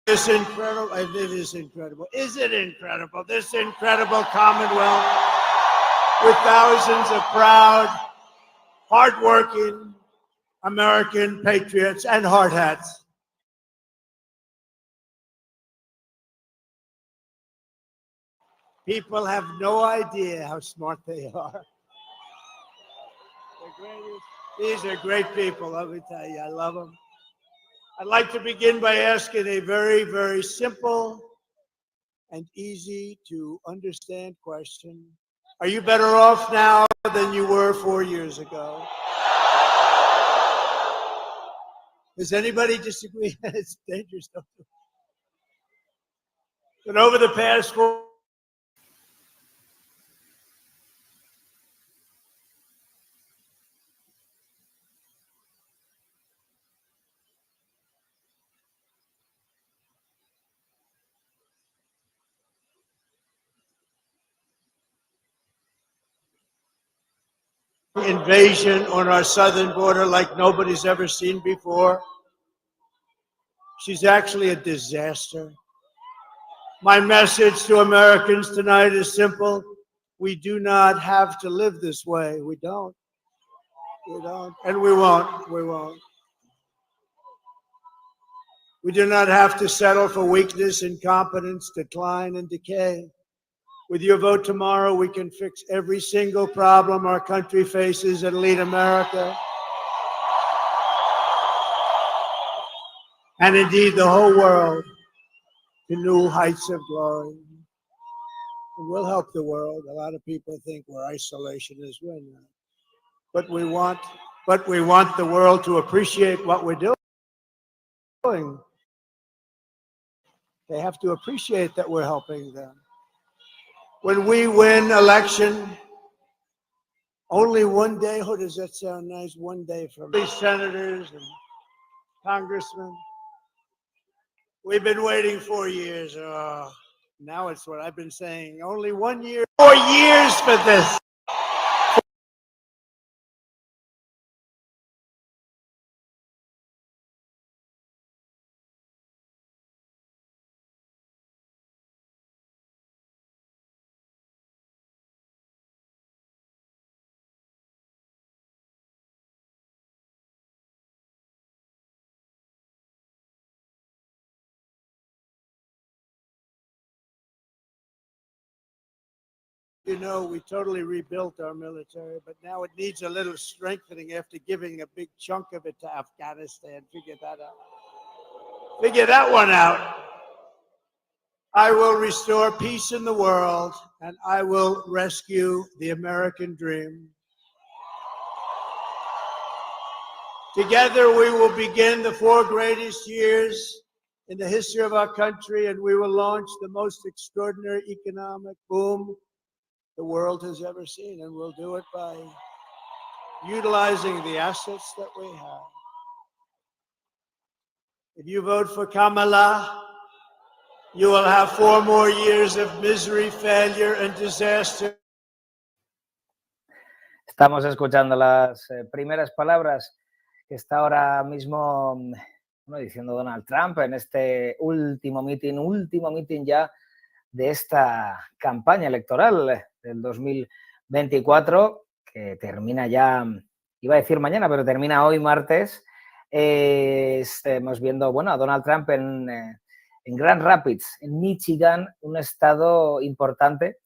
This incredible, it is incredible. Is it incredible? This incredible Commonwealth with thousands of proud, hardworking American patriots and hard hats. People have no idea how smart they are. These are great people, let me tell you. I love them. I'd like to begin by asking a very, very simple and easy to understand question. Are you better off now than you were 4 years ago? Does anybody disagree? It's dangerous stuff. But over the past 4 invasion on our southern border like nobody's ever seen before. She's actually a disaster. My message to Americans tonight is simple. We do not have to live this way. We don't. We don't. And we won't. We won't. We do not have to settle for weakness, incompetence, decline, and decay. With your vote tomorrow, we can fix every single problem our country faces and lead America, and indeed the whole world, to new heights of glory. And we'll help the world. A lot of people think we're isolationists. We're not. But we want the world to appreciate what we're doing. They have to appreciate that we're helping them. When we win election, only one day, oh, does that sound nice? One day from these senators and congressmen. We've been waiting 4 years. Oh, now it's what I've been saying. Only 1 year, 4 years for this. You know, we totally rebuilt our military, but now it needs a little strengthening after giving a big chunk of it to Afghanistan. Figure that out. Figure that one out. I will restore peace in the world, and I will rescue the American dream. Together, we will begin the 4 greatest years in the history of our country, and we will launch the most extraordinary economic boom the world has ever seen, and we'll do it by utilizing the assets that we have. If you vote for Kamala, you will have 4 more years of misery, failure, and disaster. Estamos escuchando las primeras palabras que está ahora mismo bueno, diciendo Donald Trump en este último mitin ya de esta campaña electoral del 2024, que termina ya, iba a decir mañana, pero termina hoy martes. Estamos viendo, bueno, a Donald Trump en Grand Rapids, en Michigan, un estado importante.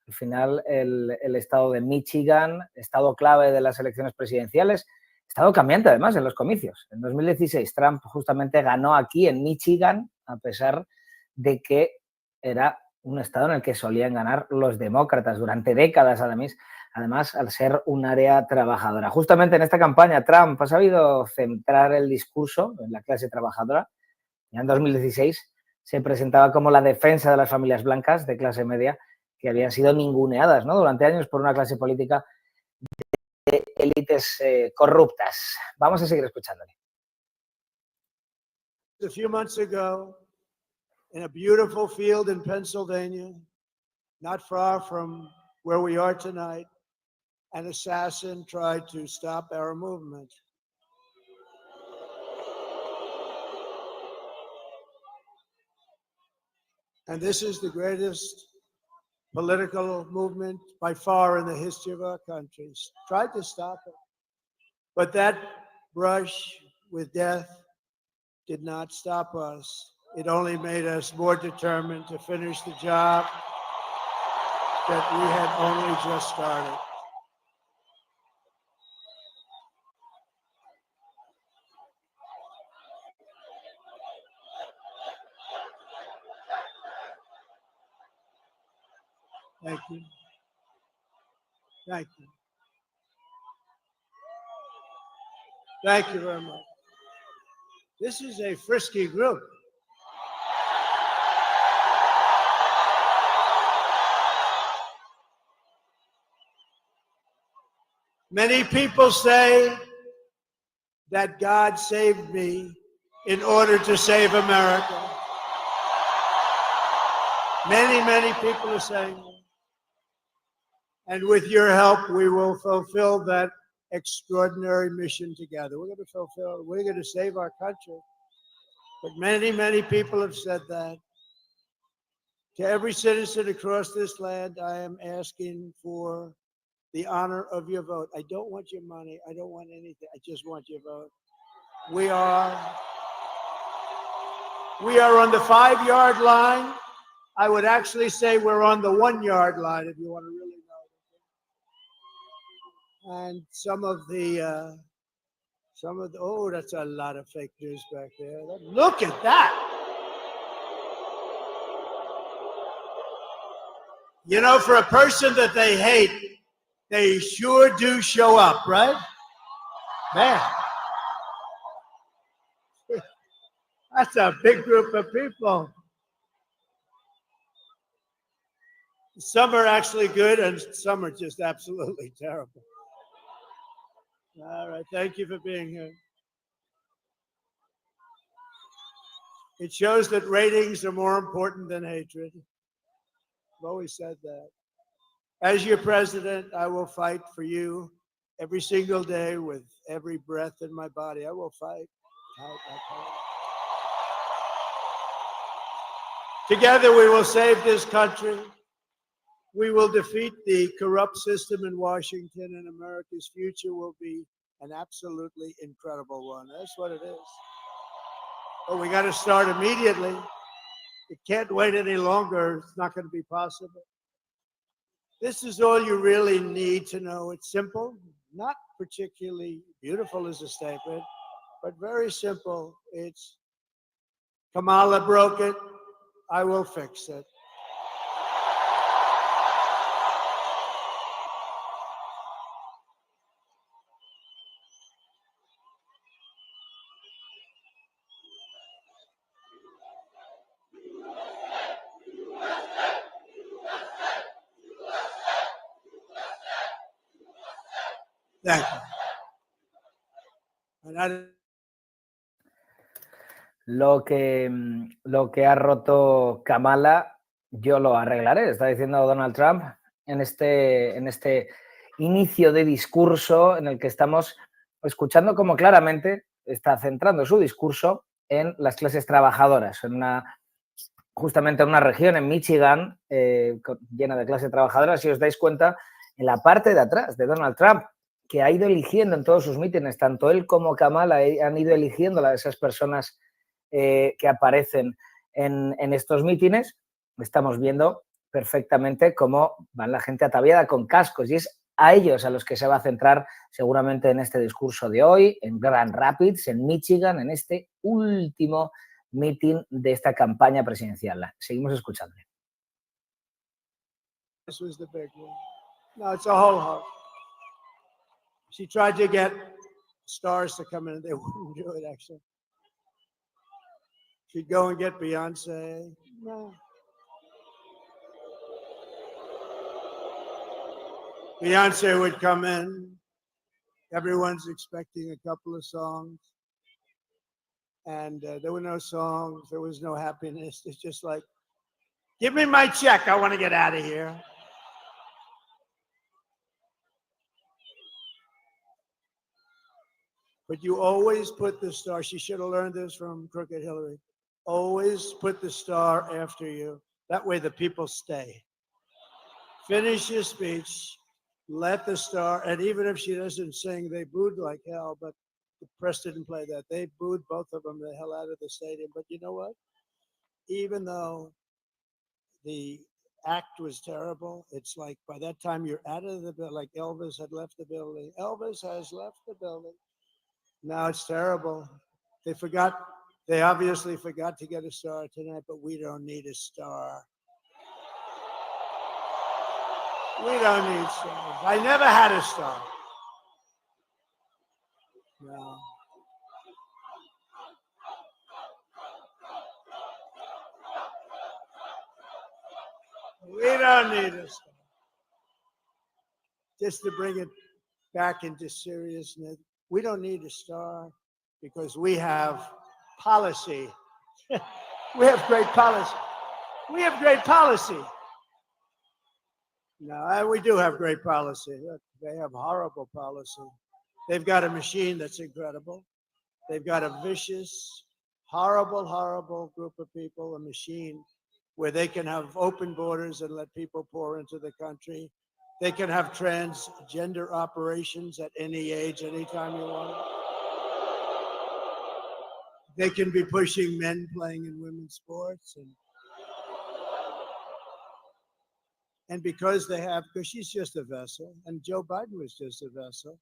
Al final, el estado de Michigan, estado clave de las elecciones presidenciales, estado cambiante además en los comicios. En 2016 Trump justamente ganó aquí en Michigan, a pesar de que era un estado en el que solían ganar los demócratas durante décadas, además al ser un área trabajadora. Justamente en esta campaña Trump ha sabido centrar el discurso en la clase trabajadora. Ya en 2016 se presentaba como la defensa de las familias blancas de clase media que habían sido ninguneadas, ¿no?, durante años por una clase política de élites corruptas. Vamos a seguir escuchándole. A few months ago, in a beautiful field in Pennsylvania, not far from where we are tonight, an assassin tried to stop our movement. And this is the greatest political movement by far in the history of our country. Tried to stop it. But that brush with death did not stop us. It only made us more determined to finish the job that we had only just started. Thank you. Thank you. Thank you very much. This is a frisky group. Many people say that God saved me in order to save America. Many people are saying that. And with your help, we will fulfill that extraordinary mission together. We're going to save our country. But many people have said that. To every citizen across this land, I am asking for the honor of your vote. I don't want your money. I don't want anything. I just want your vote. We are on the 5-yard line. I would actually say we're on the 1-yard line, if you want to really know. And some of the, oh, that's a lot of fake news back there. Look at that. You know, for a person that they hate, they sure do show up, right? Man. That's a big group of people. Some are actually good and some are just absolutely terrible. All right, thank you for being here. It shows that ratings are more important than hatred. I've always said that. As your president, I will fight for you every single day with every breath in my body. I will fight. Together we will save this country. We will defeat the corrupt system in Washington, and America's future will be an absolutely incredible one. That's what it is. But we got to start immediately. It can't wait any longer. It's not going to be possible. This is all you really need to know. It's simple, not particularly beautiful as a statement, but very simple. It's Kamala broke it. I will fix it. Thank you. Lo que ha roto Kamala, yo lo arreglaré, está diciendo Donald Trump en este inicio de discurso en el que estamos escuchando cómo claramente está centrando su discurso en las clases trabajadoras, justamente en una región, en Michigan, llena de clases trabajadoras. Si os dais cuenta, en la parte de atrás de Donald Trump, que ha ido eligiendo en todos sus mítines, tanto él como Kamala han ido eligiendo a esas personas que aparecen en estos mítines, estamos viendo perfectamente cómo van la gente ataviada con cascos, y es a ellos a los que se va a centrar seguramente en este discurso de hoy, en Grand Rapids, en Michigan, en este último mitin de esta campaña presidencial. Seguimos escuchando. This was the big one. No, it's a whole host. She tried to get stars to come in, and they wouldn't do it, actually. She'd go and get Beyonce. No. Beyonce would come in. Everyone's expecting a couple of songs. And there were no songs. There was no happiness. It's just like, give me my check. I want to get out of here. But you always put the star. She should have learned this from Crooked Hillary. Always put the star after you. That way the people stay. Finish your speech. Let the star, and even if she doesn't sing, they booed like hell, but the press didn't play that. They booed both of them the hell out of the stadium. But you know what? Even though the act was terrible, it's like by that time you're out of the building, like Elvis had left the building. Elvis has left the building. Now it's terrible. They obviously forgot to get a star tonight, but we don't need a star. We don't need stars. I never had a star. No. We don't need a star. Just to bring it back into seriousness, we don't need a star because we have policy. We have great policy. We have great policy. No, we do have great policy. Look, they have horrible policy. They've got a machine that's incredible. They've got a vicious, horrible group of people, a machine where they can have open borders and let people pour into the country. They can have transgender operations at any age, anytime you want. They can be pushing men playing in women's sports. And because she's just a vessel, and Joe Biden was just a vessel,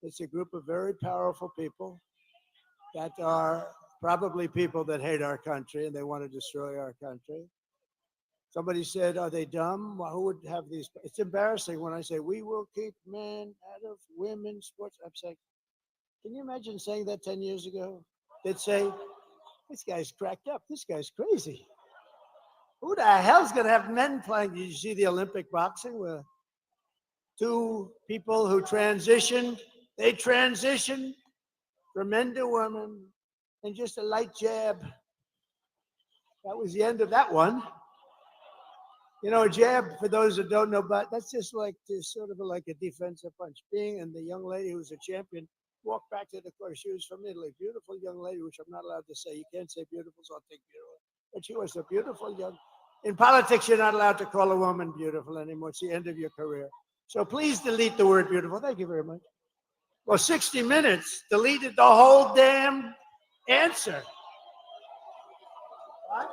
it's a group of very powerful people that are probably people that hate our country and they want to destroy our country. Somebody said, are they dumb? Well, who would have these? It's embarrassing when I say, we will keep men out of women's sports. I'm saying, can you imagine saying that 10 years ago? They'd say, this guy's cracked up. This guy's crazy. Who the hell's going to have men playing? Did you see the Olympic boxing where two people who transitioned, they transitioned from men to women and just a light jab. That was the end of that one. You know, a jab, for those that don't know, but that's just like sort of like a defensive punch. And the young lady who was a champion walked back to the court. She was from Italy, beautiful young lady, which I'm not allowed to say. You can't say beautiful, so I'll take beautiful. But she was a beautiful young. In politics, you're not allowed to call a woman beautiful anymore. It's the end of your career. So please delete the word beautiful. Thank you very much. Well, 60 Minutes deleted the whole damn answer. What?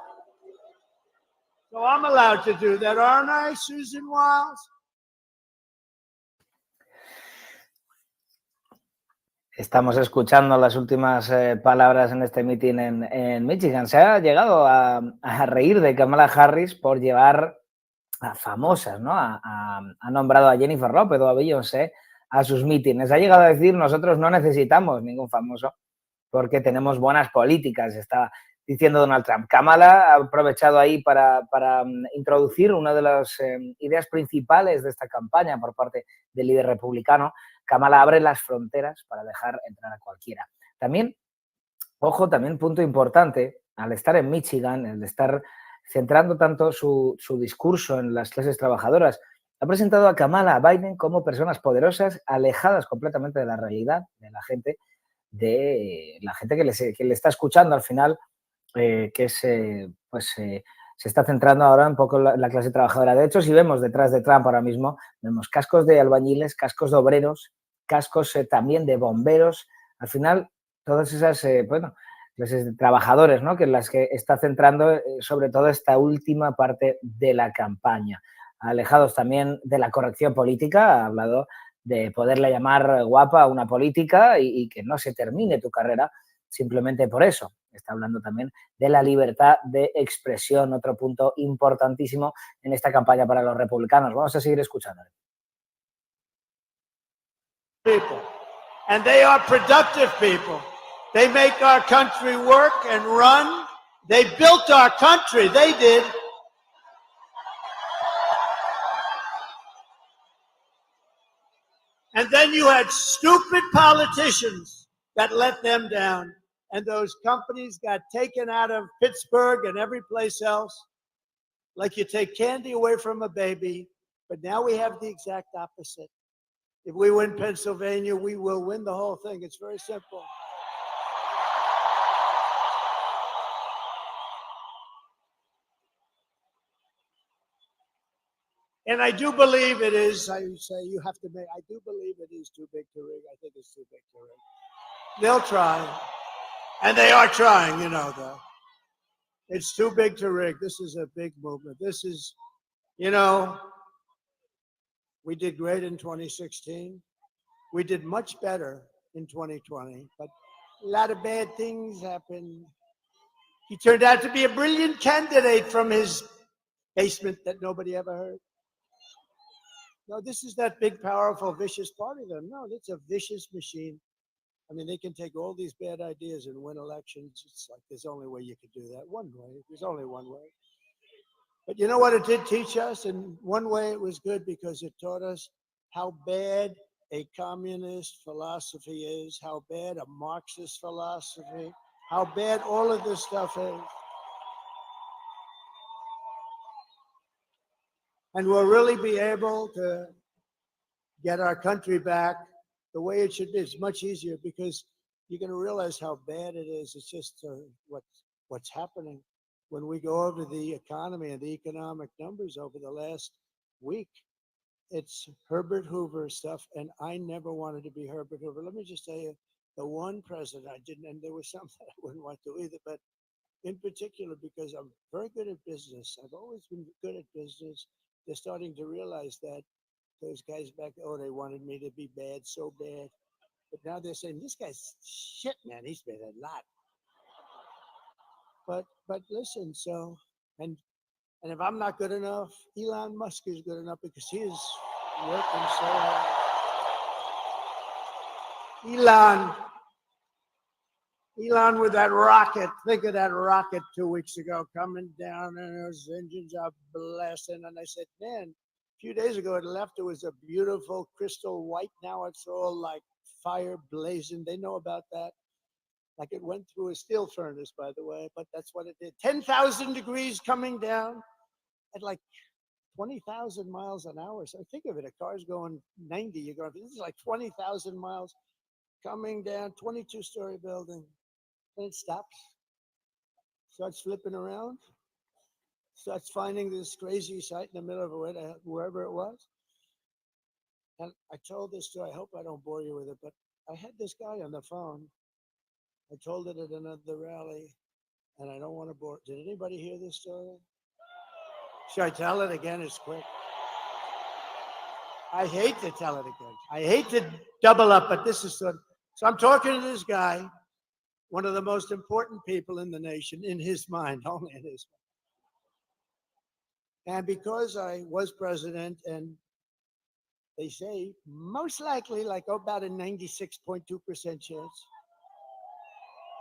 So I'm allowed to do that, aren't I, Susan Wiles? Estamos escuchando las últimas palabras en este mitin en Michigan. Se ha llegado a reír de Kamala Harris por llevar a famosas, ¿no? Ha nombrado a Jennifer López o a Beyoncé a sus mítines. Ha llegado a decir, nosotros no necesitamos ningún famoso porque tenemos buenas políticas, está diciendo Donald Trump. Kamala ha aprovechado ahí para introducir una de las ideas principales de esta campaña por parte del líder republicano. Kamala abre las fronteras para dejar entrar a cualquiera. También, ojo, también punto importante, al estar en Michigan, el de estar centrando tanto su discurso en las clases trabajadoras, ha presentado a Kamala, a Biden, como personas poderosas, alejadas completamente de la realidad de la gente de la gente que le está escuchando al final, que se está centrando ahora un poco en la clase trabajadora. De hecho, si vemos detrás de Trump ahora mismo, vemos cascos de albañiles, cascos de obreros, cascos también de bomberos. Al final, todas esas, clases de trabajadores, ¿no?, que en las que está centrando sobre todo esta última parte de la campaña. Alejados también de la corrección política, ha hablado de poderle llamar guapa a una política y que no se termine tu carrera simplemente por eso. Está hablando también de la libertad de expresión, otro punto importantísimo en esta campaña para los republicanos. Vamos a seguir escuchando. People, and they are productive people. They make our country work and run. They built our country. They did. And then you had stupid politicians that let them down. And those companies got taken out of Pittsburgh and every place else, like you take candy away from a baby. But now we have the exact opposite. If we win Pennsylvania, we will win the whole thing. It's very simple. And I do believe it is, I say you have to make, I do believe it is too big to rig. I think it's too big to rig. They'll try. And they are trying, you know, though. It's too big to rig. This is a big movement. This is, you know, we did great in 2016. We did much better in 2020, but a lot of bad things happened. He turned out to be a brilliant candidate from his basement that nobody ever heard. No, this is that big, powerful, vicious party, though. No, it's a vicious machine. I mean, they can take all these bad ideas and win elections. It's like there's only way you could do that. One way. There's only one way. But you know what it did teach us? In one way, it was good because it taught us how bad a communist philosophy is, how bad a Marxist philosophy, how bad all of this stuff is. And we'll really be able to get our country back the way it should be. It's much easier because you're going to realize how bad it is. It's just what's happening. When we go over the economy and the economic numbers over the last week, it's Herbert Hoover stuff, and I never wanted to be Herbert Hoover. Let me just tell you, the one president I didn't, and there was some that I wouldn't want to either, but in particular because I'm very good at business. I've always been good at business. They're starting to realize that those guys back, oh, they wanted me to be bad, so bad. But now they're saying, this guy's shit, man. He's made a lot. But listen, so, and if I'm not good enough, Elon Musk is good enough because he is working so hard. Elon with that rocket. Think of that rocket 2 weeks ago coming down and those engines are blasting. And I said, man, a few days ago it left. It was a beautiful crystal white. Now it's all like fire blazing. They know about that. Like it went through a steel furnace, by the way, but that's what it did. 10,000 degrees coming down at like 20,000 miles an hour. So think of it, a car's going 90, you're going, this is like 20,000 miles coming down, 22-story building. And it stops, starts flipping around, starts finding this crazy site in the middle of wherever it was. And I told this story, I hope I don't bore you with it, but I had this guy on the phone. I told it at another rally, and I don't want to bore. Did anybody hear this story? Should I tell it again? It's quick. I hate to tell it again. I hate to double up, but this is so I'm talking to this guy, one of the most important people in the nation, in his mind, only in his mind. And because I was president, and they say most likely like about a 96.2% chance.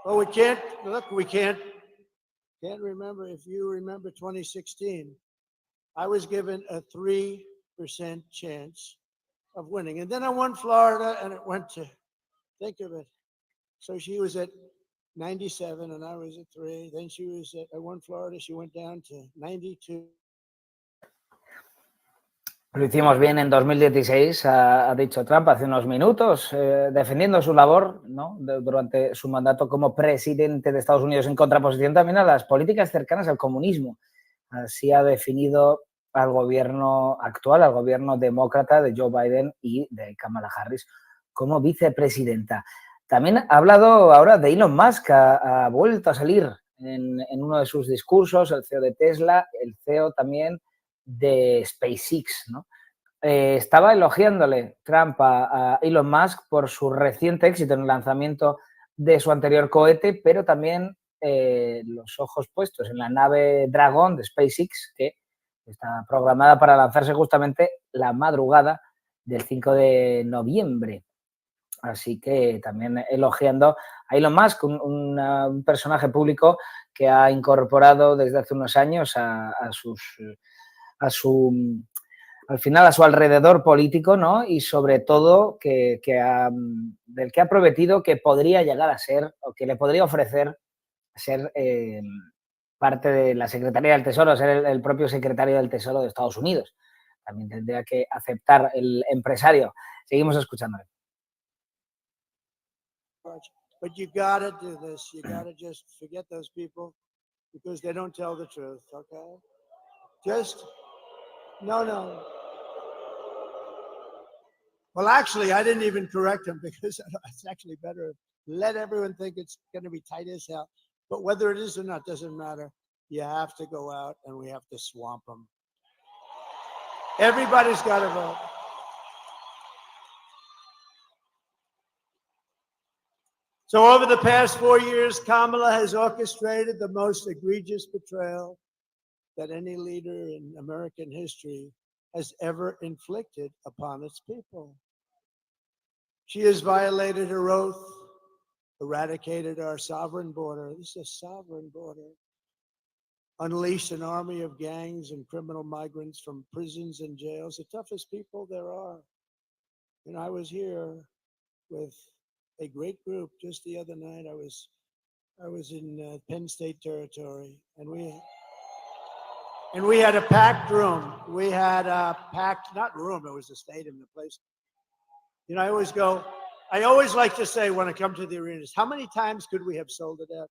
But we can't, look, we can't remember, if you remember 2016, I was given a 3% chance of winning. And then I won Florida and it went to, think of it. So she was at 97 and I was at 3. Then she was at, I won Florida, she went down to 92. Lo hicimos bien en 2016, ha dicho Trump hace unos minutos, defendiendo su labor, ¿no?, durante su mandato como presidente de Estados Unidos, en contraposición también a las políticas cercanas al comunismo. Así ha definido al gobierno actual, al gobierno demócrata de Joe Biden y de Kamala Harris como vicepresidenta. También ha hablado ahora de Elon Musk, ha vuelto a salir en uno de sus discursos, el CEO de Tesla, el CEO también de SpaceX, ¿no? Estaba elogiándole Trump a Elon Musk por su reciente éxito en el lanzamiento de su anterior cohete, pero también los ojos puestos en la nave Dragon de SpaceX, que está programada para lanzarse justamente la madrugada del 5 de noviembre. Así que también elogiando a Elon Musk, un personaje público que ha incorporado desde hace unos años al final a su alrededor político, ¿no? Y sobre todo del que ha prometido que podría llegar a ser, o que le podría ofrecer ser parte de la Secretaría del Tesoro, ser el propio secretario del Tesoro de Estados Unidos. También tendría que aceptar el empresario. Seguimos escuchándole. But you gotta do this. You gotta just forget those people because they don't tell the truth, okay? No. Well, actually, I didn't even correct him because it's actually better. Let everyone think it's going to be tight as hell. But whether it is or not doesn't matter. You have to go out and we have to swamp them. Everybody's got to vote. So over the past 4 years, Kamala has orchestrated the most egregious betrayal that any leader in American history has ever inflicted upon its people. She has violated her oath, eradicated our sovereign border. This is a sovereign border. Unleashed an army of gangs and criminal migrants from prisons and jails, the toughest people there are. And I was here with a great group just the other night. I was in Penn State territory, and we had a packed room. We had a packed, not room, it was a stadium, the place. You know, I always like to say when I come to the arenas, how many times could we have sold it out?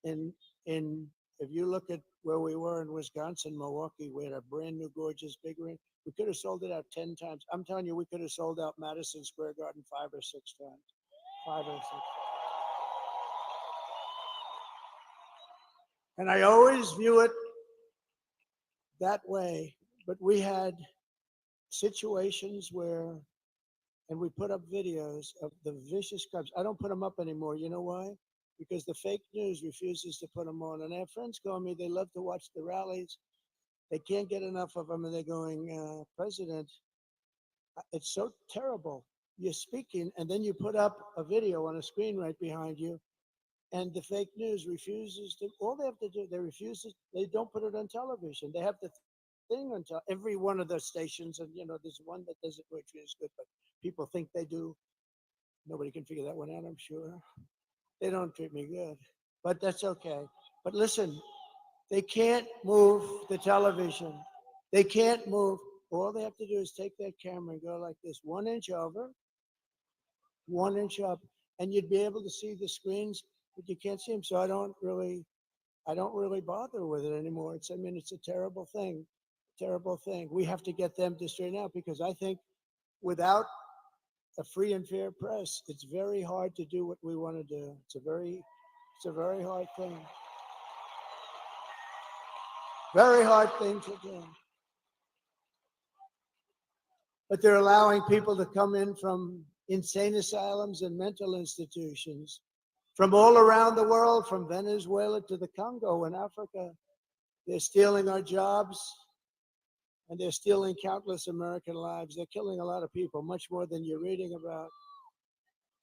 If you look at where we were in Wisconsin, Milwaukee, we had a brand new, gorgeous big arena. We could have sold it out 10 times. I'm telling you, we could have sold out Madison Square Garden 5 or 6 times. 5 or 6. And I always view it that way. But we had situations where, and we put up videos of the vicious crimes. I don't put them up anymore. You know why? Because the fake news refuses to put them on. And I have friends call me, they love to watch the rallies. They can't get enough of them, and they're going, President, it's so terrible. You're speaking, and then you put up a video on a screen right behind you, and the fake news refuses to, all they have to do, they don't put it on television. They have the thing on every one of the stations, and, you know, there's one that does it, which is good, but people think they do. Nobody can figure that one out, I'm sure. They don't treat me good, but that's okay. But listen, they can't move the television. They can't move. All they have to do is take that camera and go like this, 1 inch over, 1 inch up, and you'd be able to see the screens, but you can't see them. So I don't really bother with it anymore. It's a terrible thing, We have to get them to straighten out, because I think without a free and fair press, it's very hard to do what we want to do. It's a very hard thing. Very hard thing to do. But they're allowing people to come in from insane asylums and mental institutions from all around the world, from Venezuela to the Congo in Africa. They're stealing our jobs, and they're stealing countless American lives. They're killing a lot of people, much more than you're reading about.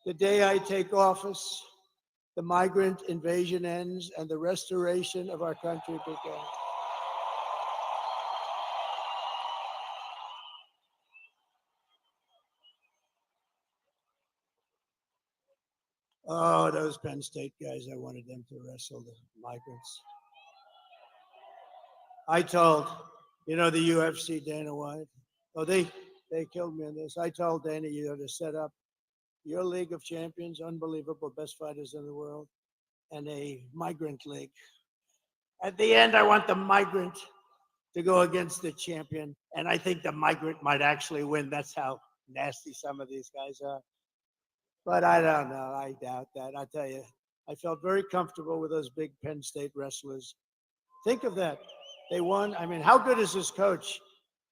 The day I take office, the migrant invasion ends and the restoration of our country begins. Oh, those Penn State guys, I wanted them to wrestle the migrants. I told, you know, the UFC, Dana White, Oh, they killed me in this. I told Dana, you know, to set up your League of Champions, unbelievable, best fighters in the world, and a migrant league. At the end, I want the migrant to go against the champion, and I think the migrant might actually win. That's how nasty some of these guys are. But I don't know. I doubt that. I tell you, I felt very comfortable with those big Penn State wrestlers. Think of that. They won. I mean, how good is this coach?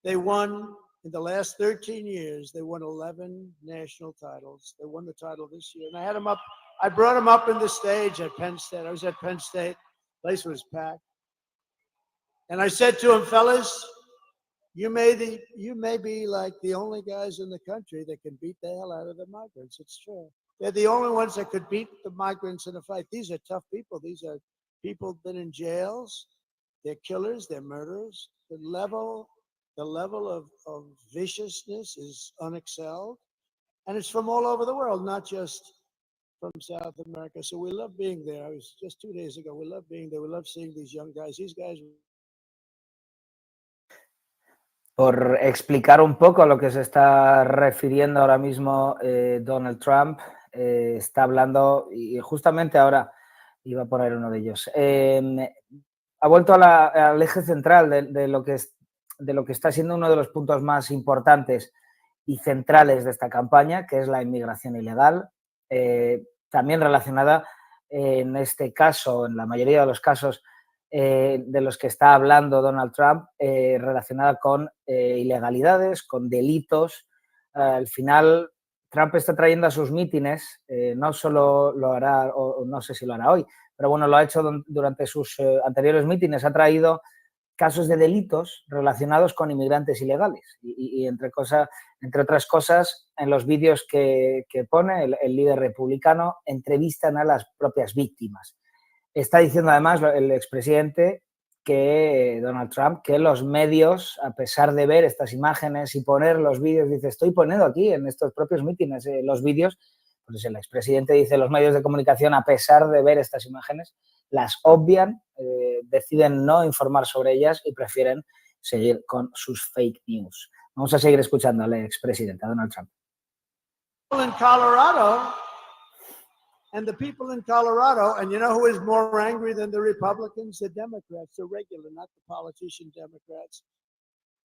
They won in the last 13 years. They won 11 national titles. They won the title this year. And I had them up. I brought them up in the stage at Penn State. I was at Penn State. The place was packed. And I said to them, fellas, you may be like the only guys in the country that can beat the hell out of the migrants. It's true. They're the only ones that could beat the migrants in a fight. These are tough people. These are people who've been in jails. They're killers. They're murderers. The level of viciousness is unexcelled. And it's from all over the world, not just from South America. So we love being there. I was just 2 days ago. We love being there. We love seeing these young guys. These guys. Por explicar un poco a lo que se está refiriendo ahora mismo Donald Trump, está hablando, y justamente ahora iba a poner uno de ellos, ha vuelto al eje central de lo que está siendo uno de los puntos más importantes y centrales de esta campaña, que es la inmigración ilegal, también relacionada en este caso, en la mayoría de los casos, de los que está hablando Donald Trump, relacionada con ilegalidades, con delitos. Al final, Trump está trayendo a sus mítines, no solo lo hará, o no sé si lo hará hoy, pero bueno, lo ha hecho durante sus anteriores mítines, ha traído casos de delitos relacionados con inmigrantes ilegales y entre otras cosas, en los vídeos que pone el líder republicano, entrevistan a las propias víctimas. Está diciendo además el expresidente Donald Trump, que los medios, a pesar de ver estas imágenes y poner los vídeos, dice, estoy poniendo aquí en estos propios mítines los vídeos, pues el expresidente dice, los medios de comunicación, a pesar de ver estas imágenes, las obvian, deciden no informar sobre ellas y prefieren seguir con sus fake news. Vamos a seguir escuchando al expresidente, a Donald Trump. In Colorado, and the people in Colorado, and you know who is more angry than the Republicans? The Democrats, the regular, not the politician Democrats.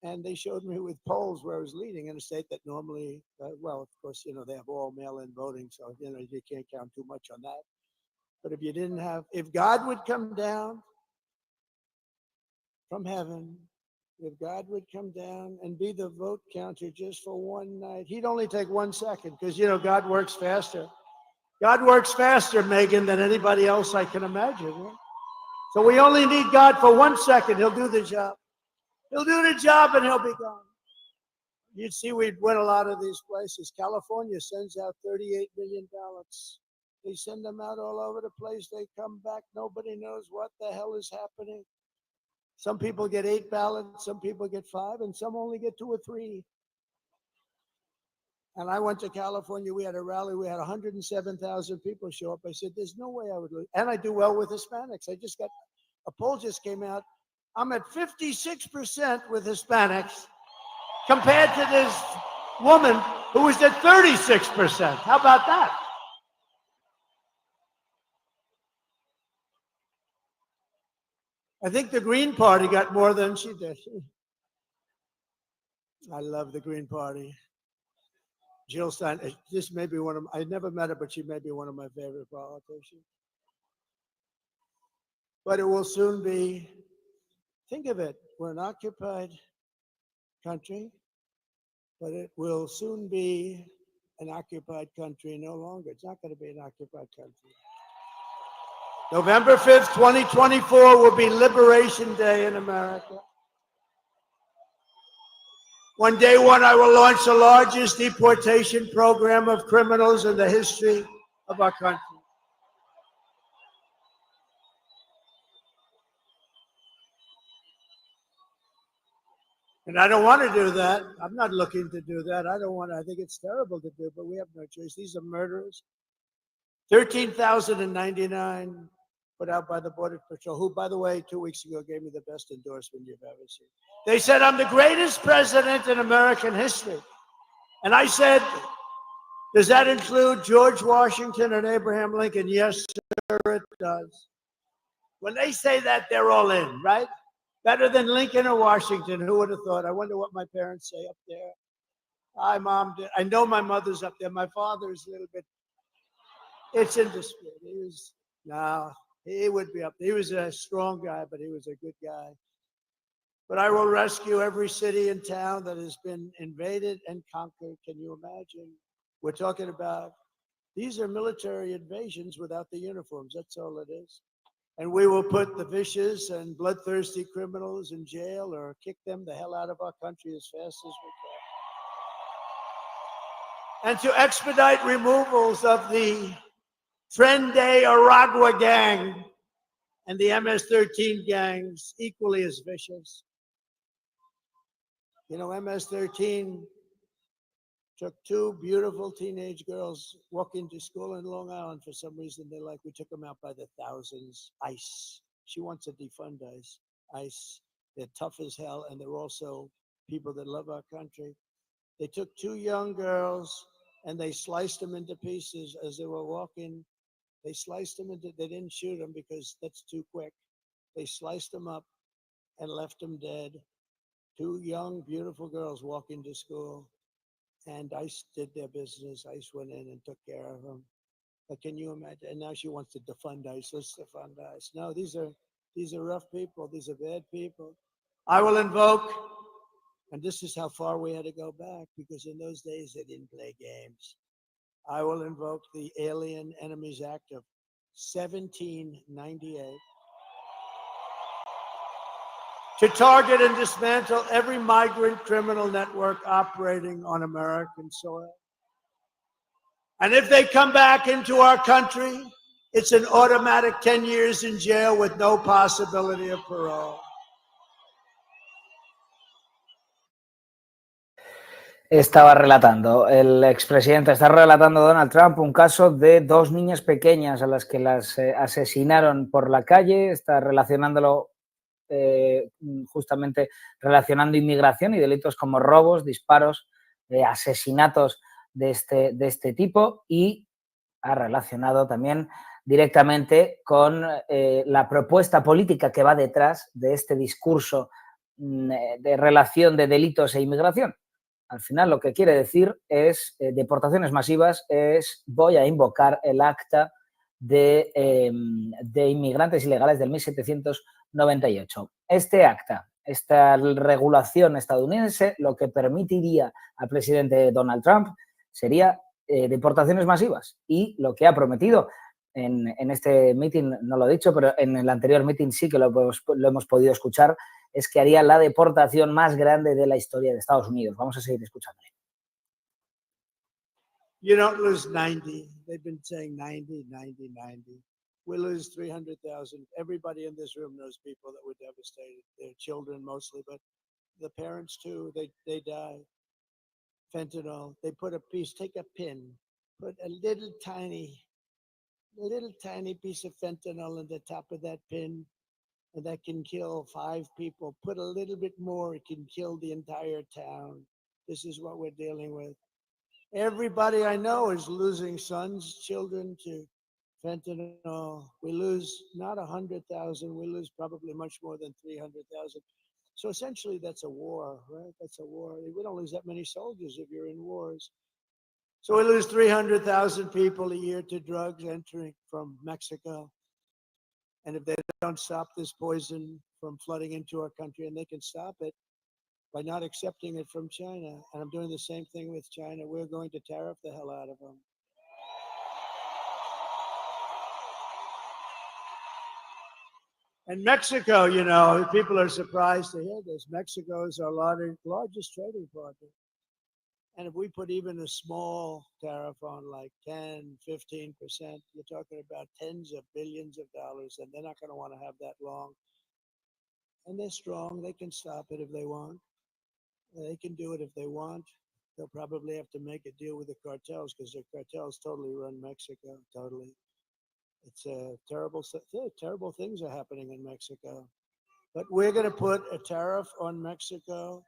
And they showed me with polls where I was leading in a state that normally, well, of course, you know, they have all mail-in voting, so, you know, you can't count too much on that. But if you didn't have, if God would come down from heaven, if God would come down and be the vote counter just for one night, he'd only take 1 second because, you know, God works faster. God works faster, Megan, than anybody else I can imagine. Right? So we only need God for 1 second. He'll do the job. He'll do the job and he'll be gone. You'd see we'd win a lot of these places. California sends out $38 million. They send them out all over the place. They come back. Nobody knows what the hell is happening. Some people get 8 ballots, some people get 5, and some only get 2 or 3. And I went to California. We had a rally. We had 107,000 people show up. I said, there's no way I would lose. And I do well with Hispanics. I just got, a poll just came out. I'm at 56% with Hispanics compared to this woman who was at 36%. How about that? I think the Green Party got more than she did. I love the Green Party. Jill Stein, this may be one of, I never met her, but she may be one of my favorite politicians. But it will soon be, think of it, we're an occupied country, but it will soon be an occupied country no longer. It's not going to be an occupied country. November 5th, 2024 will be Liberation Day in America. One day, I will launch the largest deportation program of criminals in the history of our country. And I don't want to do that. I'm not looking to do that. I think it's terrible to do, but we have no choice. These are murderers. 13,099 put out by the Border Patrol, who, by the way, 2 weeks ago gave me the best endorsement you've ever seen. They said, I'm the greatest president in American history. And I said, does that include George Washington and Abraham Lincoln? Yes, sir, it does. When they say that, they're all in, right? Better than Lincoln or Washington. Who would have thought? I wonder what my parents say up there. Hi, Mom. I know my mother's up there. My father's a little bit, it's in dispute. He would be up there. He was a strong guy, but he was a good guy. But I will rescue every city and town that has been invaded and conquered. Can you imagine? We're talking about, these are military invasions without the uniforms. That's all it is. And we will put the vicious and bloodthirsty criminals in jail or kick them the hell out of our country as fast as we can. And to expedite removals of the Tren Aragua gang and the MS-13 gangs, equally as vicious. You know, MS-13 took two beautiful teenage girls walking to school in Long Island. For some reason, we took them out by the thousands. ICE. She wants to defund ICE. ICE, they're tough as hell, and they're also people that love our country. They took two young girls, and they sliced them into pieces as they were walking. They sliced them into, they didn't shoot them because that's too quick. They sliced them up and left them dead. Two young, beautiful girls walking to school. And ICE did their business. ICE went in and took care of them. But can you imagine? And now she wants to defund ICE. Let's defund ICE. No, these are rough people. These are bad people. I will invoke, and this is how far we had to go back, because in those days they didn't play games. I will invoke the Alien Enemies Act of 1798 to target and dismantle every migrant criminal network operating on American soil. And if they come back into our country, it's an automatic 10 years in jail with no possibility of parole. Estaba relatando, el expresidente está relatando Donald Trump un caso de dos niñas pequeñas a las que las asesinaron por la calle. Está relacionándolo justamente relacionando inmigración y delitos como robos, disparos, asesinatos de este tipo, y ha relacionado también directamente con la propuesta política que va detrás de este discurso de relación de delitos e inmigración. Al final lo que quiere decir es deportaciones masivas, es voy a invocar el acta de inmigrantes ilegales del 1798. Este acta, esta regulación estadounidense, lo que permitiría al presidente Donald Trump sería deportaciones masivas, y lo que ha prometido en este mitin, no lo he dicho, pero en el anterior mitin sí que lo hemos podido escuchar, es que haría la deportación más grande de la historia de Estados Unidos. Vamos a seguir escuchándole. You don't lose 90. They've been saying 90, 90, 90. We lose 300,000. Everybody in this room knows people that were devastated. Their children mostly, but the parents too, they die. Fentanyl, they put a piece, take a pin, put a little tiny piece of fentanyl in the top of that pin, and that can kill 5 people. Put a little bit more, it can kill the entire town. This is what we're dealing with. Everybody I know is losing sons, children to fentanyl. We lose not 100,000, we lose probably much more than 300,000. So essentially that's a war, right? That's a war. We don't lose that many soldiers if you're in wars. So we lose 300,000 people a year to drugs entering from Mexico. And if they don't stop this poison from flooding into our country, and they can stop it by not accepting it from China, and I'm doing the same thing with China, we're going to tariff the hell out of them. And Mexico, you know, people are surprised to hear this. Mexico is our largest trading partner. And if we put even a small tariff on like 10, 15%, you're talking about tens of billions of dollars, and they're not going to want to have that long. And they're strong. They can stop it if they want. They can do it if they want. They'll probably have to make a deal with the cartels, because the cartels totally run Mexico, totally. It's terrible things are happening in Mexico. But we're going to put a tariff on Mexico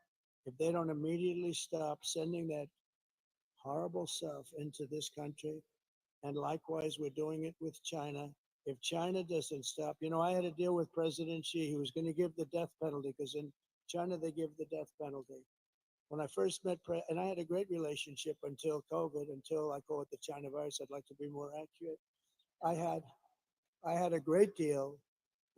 if they don't immediately stop sending that horrible stuff into this country. And likewise, we're doing it with China. If China doesn't stop, I had a deal with President Xi. He was going to give the death penalty because in China, they give the death penalty. When I first met, and I had a great relationship until COVID, until I call it the China virus. I'd like to be more accurate. I had a great deal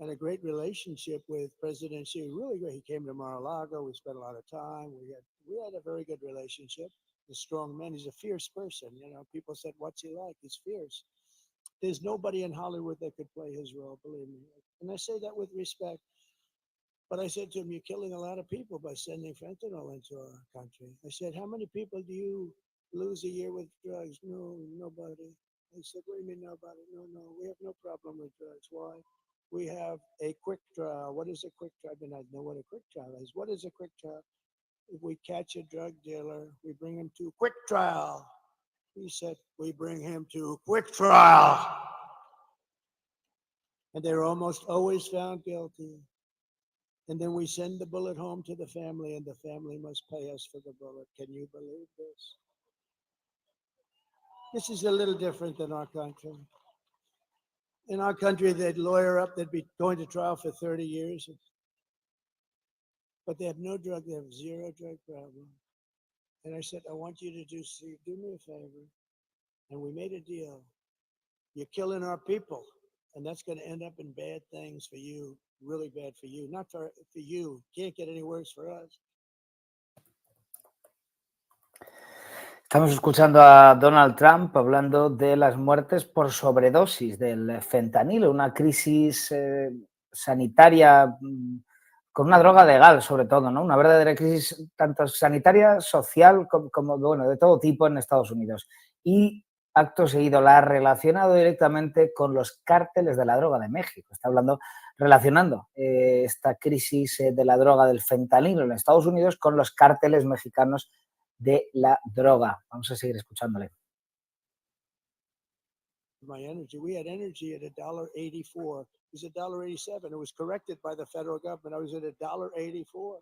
and a great relationship with President Xi. Really great. He came to Mar-a-Lago. We spent a lot of time. We had a very good relationship. He's a strong man. He's a fierce person. People said, "What's he like?" He's fierce. There's nobody in Hollywood that could play his role, believe me. And I say that with respect. But I said to him, "You're killing a lot of people by sending fentanyl into our country." I said, "How many people do you lose a year with drugs?" "No, nobody." I said, "What do you mean nobody?" No, we have no problem with drugs. Why? We have a quick trial. What is a quick trial? I mean, I know what a quick trial is. What is a quick trial? If we catch a drug dealer, we bring him to quick trial. He said, "We bring him to quick trial." And they're almost always found guilty. And then we send the bullet home to the family, and the family must pay us for the bullet. Can you believe this? This is a little different than our country. In our country, they'd lawyer up, they'd be going to trial for 30 years. But they have no drug, they have zero drug problem. And I said, "I want you to do me a favor." And we made a deal. You're killing our people, and that's going to end up in bad things for you, really bad for you. Not for you. Can't get any worse for us. Estamos escuchando a Donald Trump hablando de las muertes por sobredosis del fentanilo, una crisis sanitaria con una droga legal, sobre todo, ¿no? Una verdadera crisis tanto sanitaria, social, como bueno, de todo tipo en Estados Unidos. Y acto seguido la ha relacionado directamente con los cárteles de la droga de México. Está relacionando esta crisis de la droga del fentanilo en Estados Unidos con los cárteles mexicanos de la droga. Vamos a seguir escuchándole. My energy. We had energy at $1.84. It was $1.87. It was corrected by the federal government. I was at $1.84.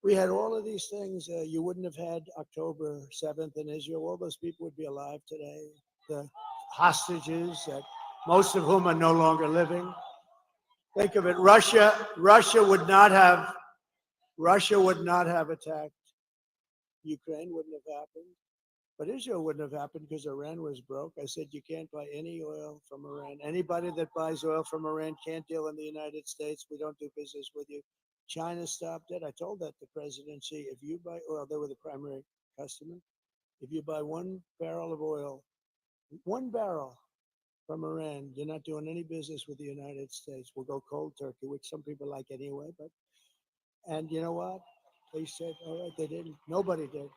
We had all of these things. You wouldn't have had October 7th in Israel. All those people would be alive today. The hostages, most of whom are no longer living. Think of it. Russia would not have attacked. Ukraine wouldn't have happened. But Israel wouldn't have happened because Iran was broke. I said, you can't buy any oil from Iran. Anybody that buys oil from Iran can't deal in the United States. We don't do business with you. China stopped it. I told that to President Xi. If you buy oil, they were the primary customer. If you buy 1 barrel of oil, 1 barrel from Iran, you're not doing any business with the United States. We'll go cold turkey, which some people like anyway. And you know what? They said, all right, they didn't. Nobody did.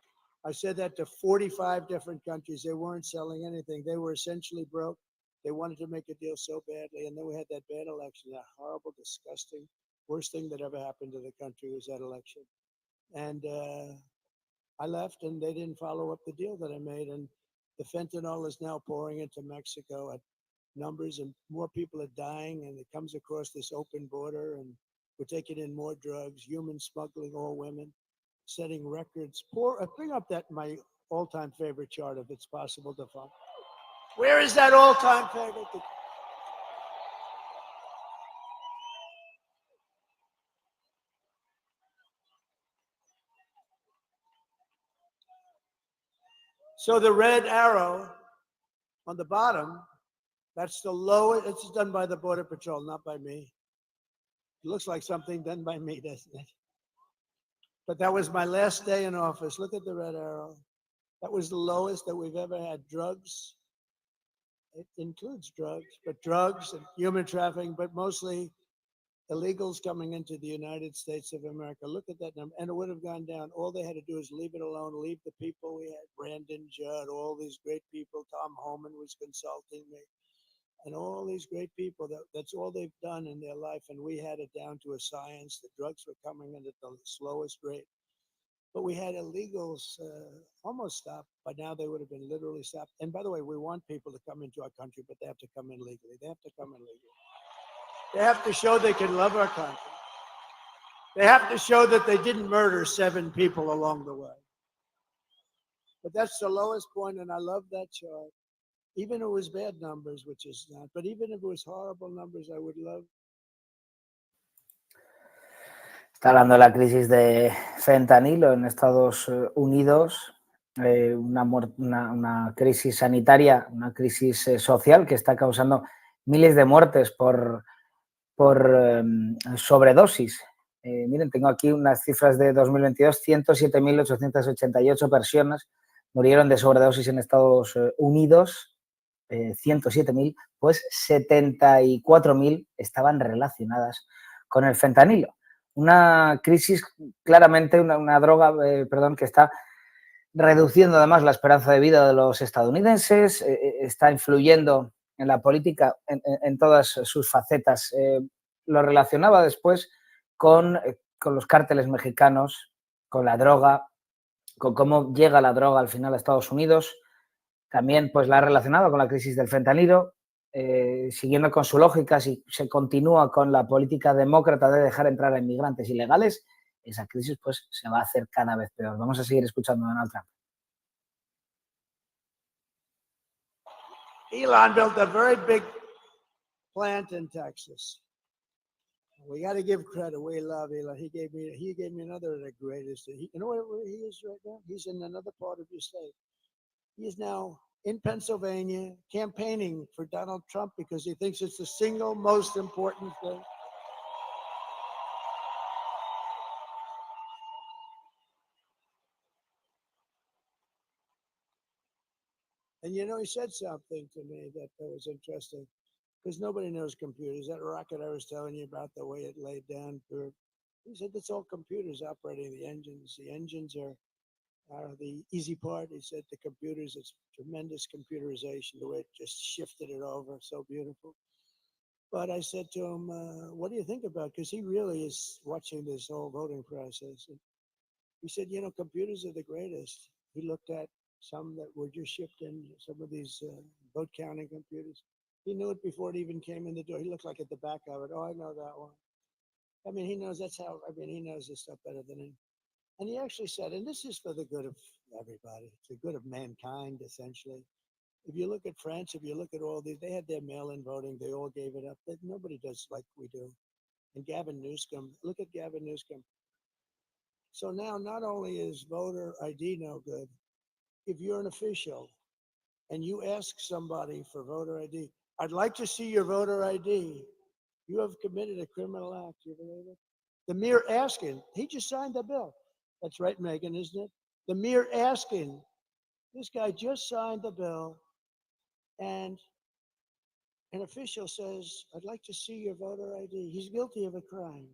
I said that to 45 different countries. They weren't selling anything. They were essentially broke. They wanted to make a deal so badly. And then we had that bad election, that horrible, disgusting, worst thing that ever happened to the country was that election. And I left, and they didn't follow up the deal that I made. And the fentanyl is now pouring into Mexico at numbers, and more people are dying, and it comes across this open border, and we're taking in more drugs, human smuggling, all women, setting records. Bring up my all-time favorite chart if it's possible to find. Where is that all-time favorite? So the red arrow on the bottom, that's the lowest. It's done by the Border Patrol, not by me. It looks like something done by me, doesn't it? But that was my last day in office. Look at the red arrow. That was the lowest that we've ever had. Drugs, it includes drugs, but drugs and human trafficking, but mostly illegals coming into the United States of America. Look at that number. And it would have gone down. All they had to do is leave it alone, leave the people we had, Brandon Judd, all these great people. Tom Homan was consulting me. And all these great people, that's all they've done in their life. And we had it down to a science. The drugs were coming in at the slowest rate. But we had illegals almost stopped, but now they would have been literally stopped. And by the way, we want people to come into our country, but they have to come in legally. They have to come in legally. They have to show they can love our country. They have to show that they didn't murder 7 people along the way. But that's the lowest point, and I love that chart. Even if it was bad numbers, which is not, but even if it was horrible numbers, I would love. Está hablando de la crisis de fentanilo en Estados Unidos, una crisis sanitaria, una crisis social que está causando miles de muertes por sobredosis. Miren, tengo aquí unas cifras de 2022, 107.888 personas murieron de sobredosis en Estados Unidos, 107.000, pues 74.000 estaban relacionadas con el fentanilo. Una crisis, claramente una droga, que está reduciendo además la esperanza de vida de los estadounidenses, está influyendo en la política en todas sus facetas. Lo relacionaba después con los cárteles mexicanos, con la droga, con cómo llega la droga al final a Estados Unidos. También pues la ha relacionado con la crisis del fentanilo. Siguiendo con su lógica, si se continúa con la política demócrata de dejar entrar a inmigrantes ilegales, esa crisis pues se va a hacer cada vez peor. Vamos a seguir escuchando a Donald Trump. Elon built a very big plant in Texas. We got to give credit. We love Elon. He gave me another of the greatest. You know where he is right now? He's in another part of your state. He is now in Pennsylvania campaigning for Donald Trump because he thinks it's the single most important thing. And you know, he said something to me that was interesting, because nobody knows computers. That rocket I was telling you about, the way it laid down, he said it's all computers operating the engines. The engines are the easy part. He said the computers, it's tremendous computerization, the way it just shifted it over, so beautiful. But I said to him, what do you think about, because he really is watching this whole voting process. And he said, you know, computers are the greatest. He looked at some that were just shipped in, some of these vote counting computers. He knew it before it even came in the door. He looked like at the back of it. Oh, I know that one. I mean, he knows he knows this stuff better than anyone. And he actually said, and this is for the good of everybody, it's the good of mankind, essentially. If you look at France, if you look at all these, they had their mail-in voting. They all gave it up. Nobody does like we do. And Gavin Newsom, look at Gavin Newsom. So now not only is voter ID no good, if you're an official and you ask somebody for voter ID, I'd like to see your voter ID, you have committed a criminal act. You believe it? The mere asking, he just signed the bill. That's right, Megan, isn't it? The mere asking, this guy just signed the bill, and an official says, I'd like to see your voter ID. He's guilty of a crime.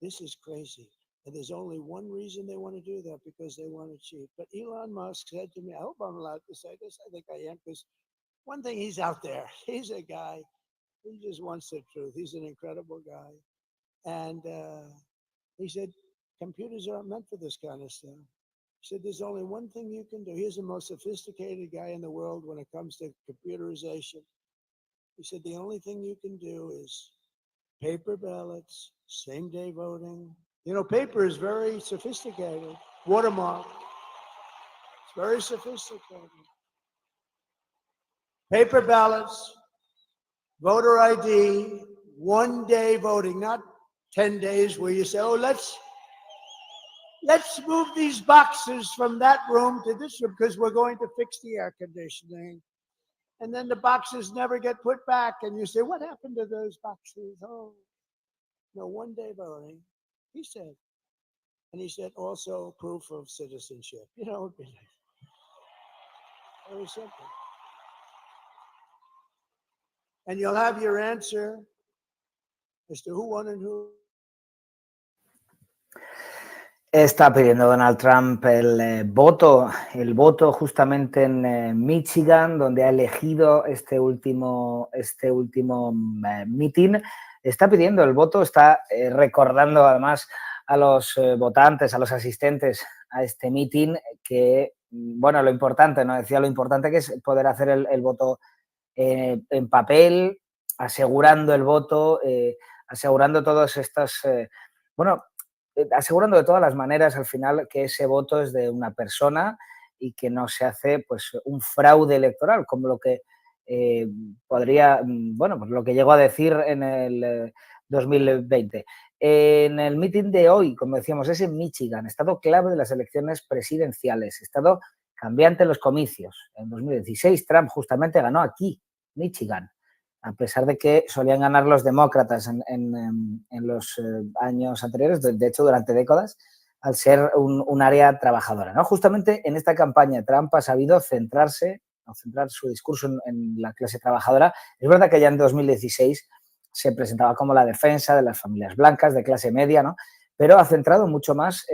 This is crazy. And there's only one reason they want to do that, because they want to cheat. But Elon Musk said to me, I hope I'm allowed to say this. I think I am, because one thing, he's out there. He's a guy, he just wants the truth. He's an incredible guy. And he said, computers aren't meant for this kind of stuff. He said, there's only one thing you can do. He's the most sophisticated guy in the world when it comes to computerization. He said, the only thing you can do is paper ballots, same-day voting. You know, paper is very sophisticated. Watermark. It's very sophisticated. Paper ballots, voter ID, one-day voting, not 10 days where you say, oh, let's move these boxes from that room to this room because we're going to fix the air conditioning. And then the boxes never get put back. And you say, what happened to those boxes? Oh, no, one-day voting. He said. And he said also proof of citizenship. You know, it'd be like, very simple. And you'll have your answer as to who won and who. Está pidiendo Donald Trump el voto justamente en Michigan, donde ha elegido este último mitin. Está pidiendo el voto, está recordando además a los votantes, a los asistentes a este mitin que, bueno, lo importante, ¿no? Decía lo importante que es poder hacer el voto en papel, asegurando el voto, asegurando todas estas, bueno, asegurando de todas las maneras al final que ese voto es de una persona y que no se hace pues un fraude electoral, como lo que podría, bueno, pues lo que llegó a decir en el 2020. En el mitin de hoy, como decíamos, es en Michigan, estado clave de las elecciones presidenciales, estado cambiante en los comicios. En 2016 Trump justamente ganó aquí, Michigan, a pesar de que solían ganar los demócratas en los años anteriores, de hecho durante décadas, al ser un área trabajadora, ¿no? Justamente en esta campaña Trump ha sabido centrarse, o centrar su discurso en la clase trabajadora. Es verdad que ya en 2016 se presentaba como la defensa de las familias blancas, de clase media, ¿no? Pero ha centrado mucho más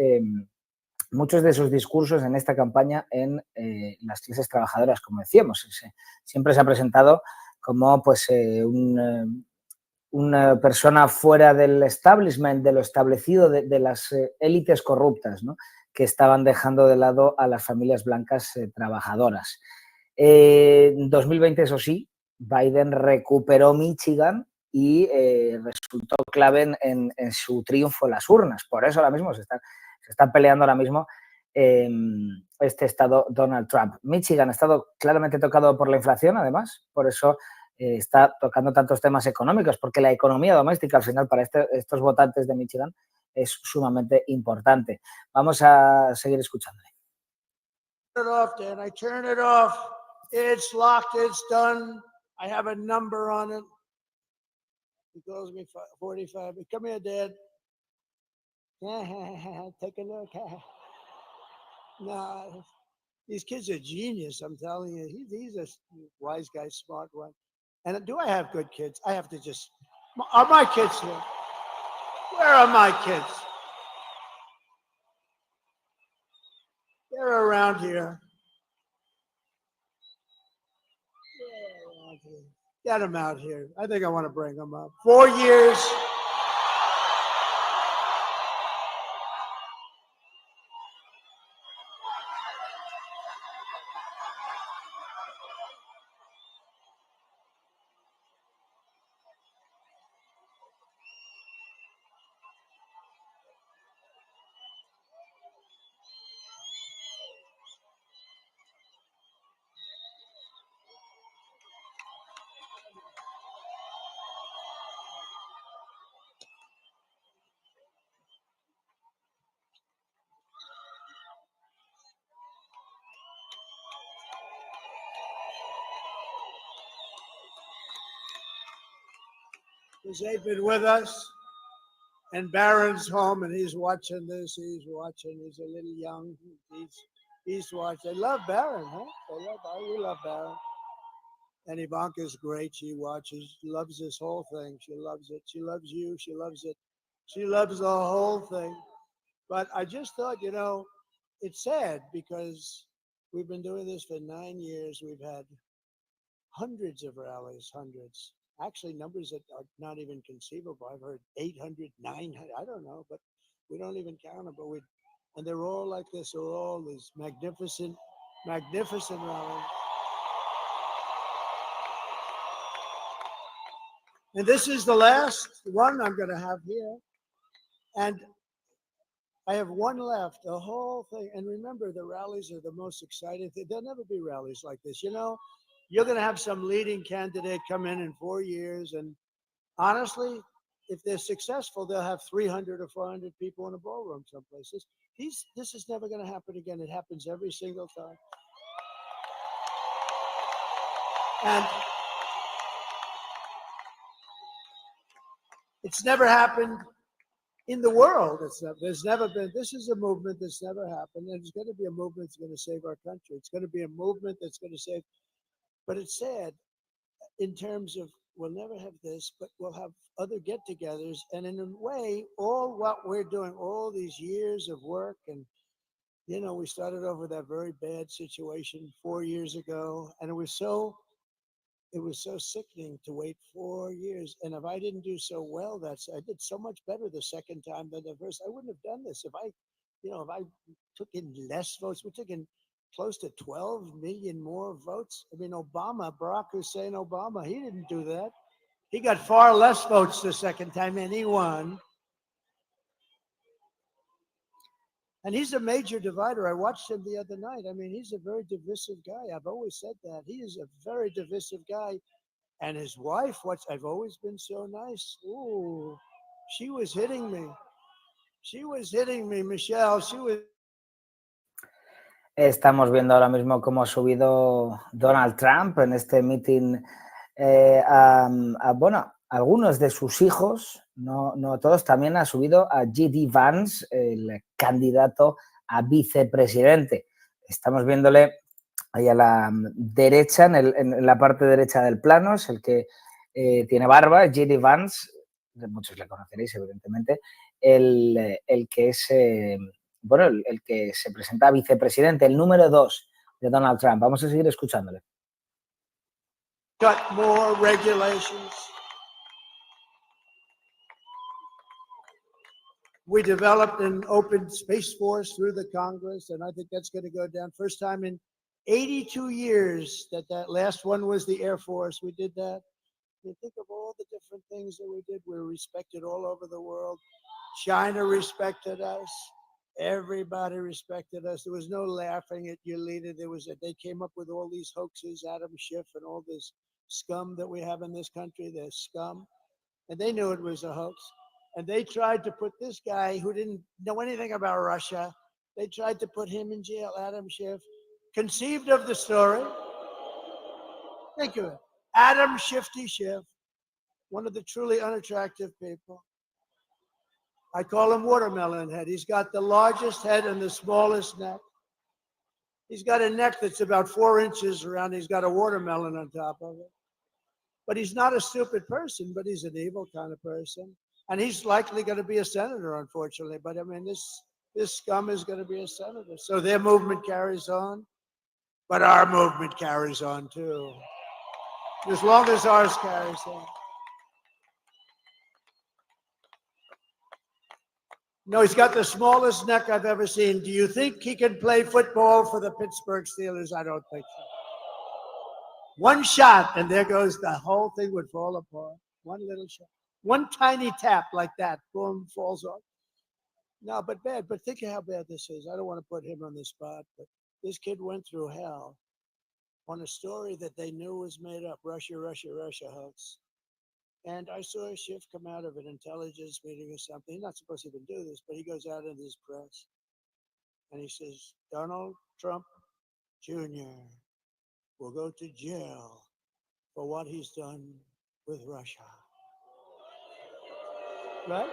muchos de sus discursos en esta campaña en las clases trabajadoras, como decíamos. Siempre se ha presentado como pues, una persona fuera del establishment, de lo establecido, de las élites corruptas, ¿no? Que estaban dejando de lado a las familias blancas trabajadoras. En 2020, eso sí, Biden recuperó Michigan y resultó clave en su triunfo en las urnas. Por eso ahora mismo se está peleando ahora mismo este estado Donald Trump. Michigan ha estado claramente tocado por la inflación, además, por eso está tocando tantos temas económicos, porque la economía doméstica al final para estos votantes de Michigan es sumamente importante. Vamos a seguir escuchándole. I turn it off. It's locked. It's done. I have a number on it. He calls me 45. Come here, Dad. Take a look. No, these kids are genius. I'm telling you. He's a wise guy, smart one. And do I have good kids? I have to just. Are my kids here? Where are my kids? They're around here. Get them out here. I think I want to bring them up. 4 years. Because they've been with us, and Barron's home, and he's watching this. He's watching. He's a little young. He's watching. They love Barron, huh? We love Barron. And Ivanka's great. She watches. She loves this whole thing. She loves it. She loves you. She loves it. She loves the whole thing. But I just thought, it's sad because we've been doing this for 9 years. We've had hundreds of rallies, hundreds. Actually, numbers that are not even conceivable. I've heard 800, 900, I don't know, but we don't even count them. And they're all like this. They're all these magnificent rallies. And this is the last one I'm going to have here. And I have one left, the whole thing. And remember, the rallies are the most exciting thing. There'll never be rallies like this. You're going to have some leading candidate come in 4 years. And honestly, if they're successful, they'll have 300 or 400 people in a ballroom someplace. This is never going to happen again. It happens every single time. And it's never happened in the world. There's never been. This is a movement that's never happened. And it's going to be a movement that's going to save our country. It's going to be a movement that's going to save. But it's sad in terms of we'll never have this, but we'll have other get-togethers. And in a way, all what we're doing, all these years of work, and, we started off with that very bad situation 4 years ago, and it was so it was so sickening to wait 4 years. And if I didn't do so well, I did so much better the second time than the first. I wouldn't have done this if I took in less votes. We took in close to 12 million more votes. I mean, Barack Hussein Obama, he didn't do that. He got far less votes the second time, and he won. And he's a major divider. I watched him the other night. I mean, he's a very divisive guy. I've always said that. He is a very divisive guy. And his wife, I've always been so nice. Ooh, she was hitting me. She was hitting me, Michelle. She was. Estamos viendo ahora mismo cómo ha subido Donald Trump en este mitin bueno, algunos de sus hijos, no todos, también ha subido a J.D. Vance, el candidato a vicepresidente. Estamos viéndole ahí a la derecha, en la parte derecha del plano, es el que tiene barba, J.D. Vance, muchos le conoceréis evidentemente, el que es, el que se presenta a vicepresidente, el número 2 de Donald Trump. Vamos a seguir escuchándole. Got more regulations. We developed an open space force through the Congress, and I think that's going to go down. First time in 82 years that last one was the Air Force. We did that. You think of all the different things that we did. We're respected all over the world. China respected us. Everybody respected us. There was no laughing at your leader. They came up with all these hoaxes, Adam Schiff and all this scum that we have in this country. They're scum. And they knew it was a hoax. And they tried to put this guy who didn't know anything about Russia, they tried to put him in jail, Adam Schiff, conceived of the story. Think of it. Adam Shifty Schiff, one of the truly unattractive people. I call him watermelon head. He's got the largest head and the smallest neck. He's got a neck that's about 4 inches around. He's got a watermelon on top of it. But he's not a stupid person, but he's an evil kind of person. And he's likely going to be a senator, unfortunately. But I mean, this scum is going to be a senator. So their movement carries on, but our movement carries on too. As long as ours carries on. No, he's got the smallest neck I've ever seen. Do you think he can play football for the Pittsburgh Steelers? I don't think so. One shot, and there goes the whole thing would fall apart. One little shot. One tiny tap like that, boom, falls off. No, but bad. But think of how bad this is. I don't want to put him on the spot, but this kid went through hell on a story that they knew was made up. Russia hoax. And I saw Schiff come out of an intelligence meeting or something. He's not supposed to even do this, but he goes out in his press and he says, Donald Trump Jr. will go to jail for what he's done with Russia. Right?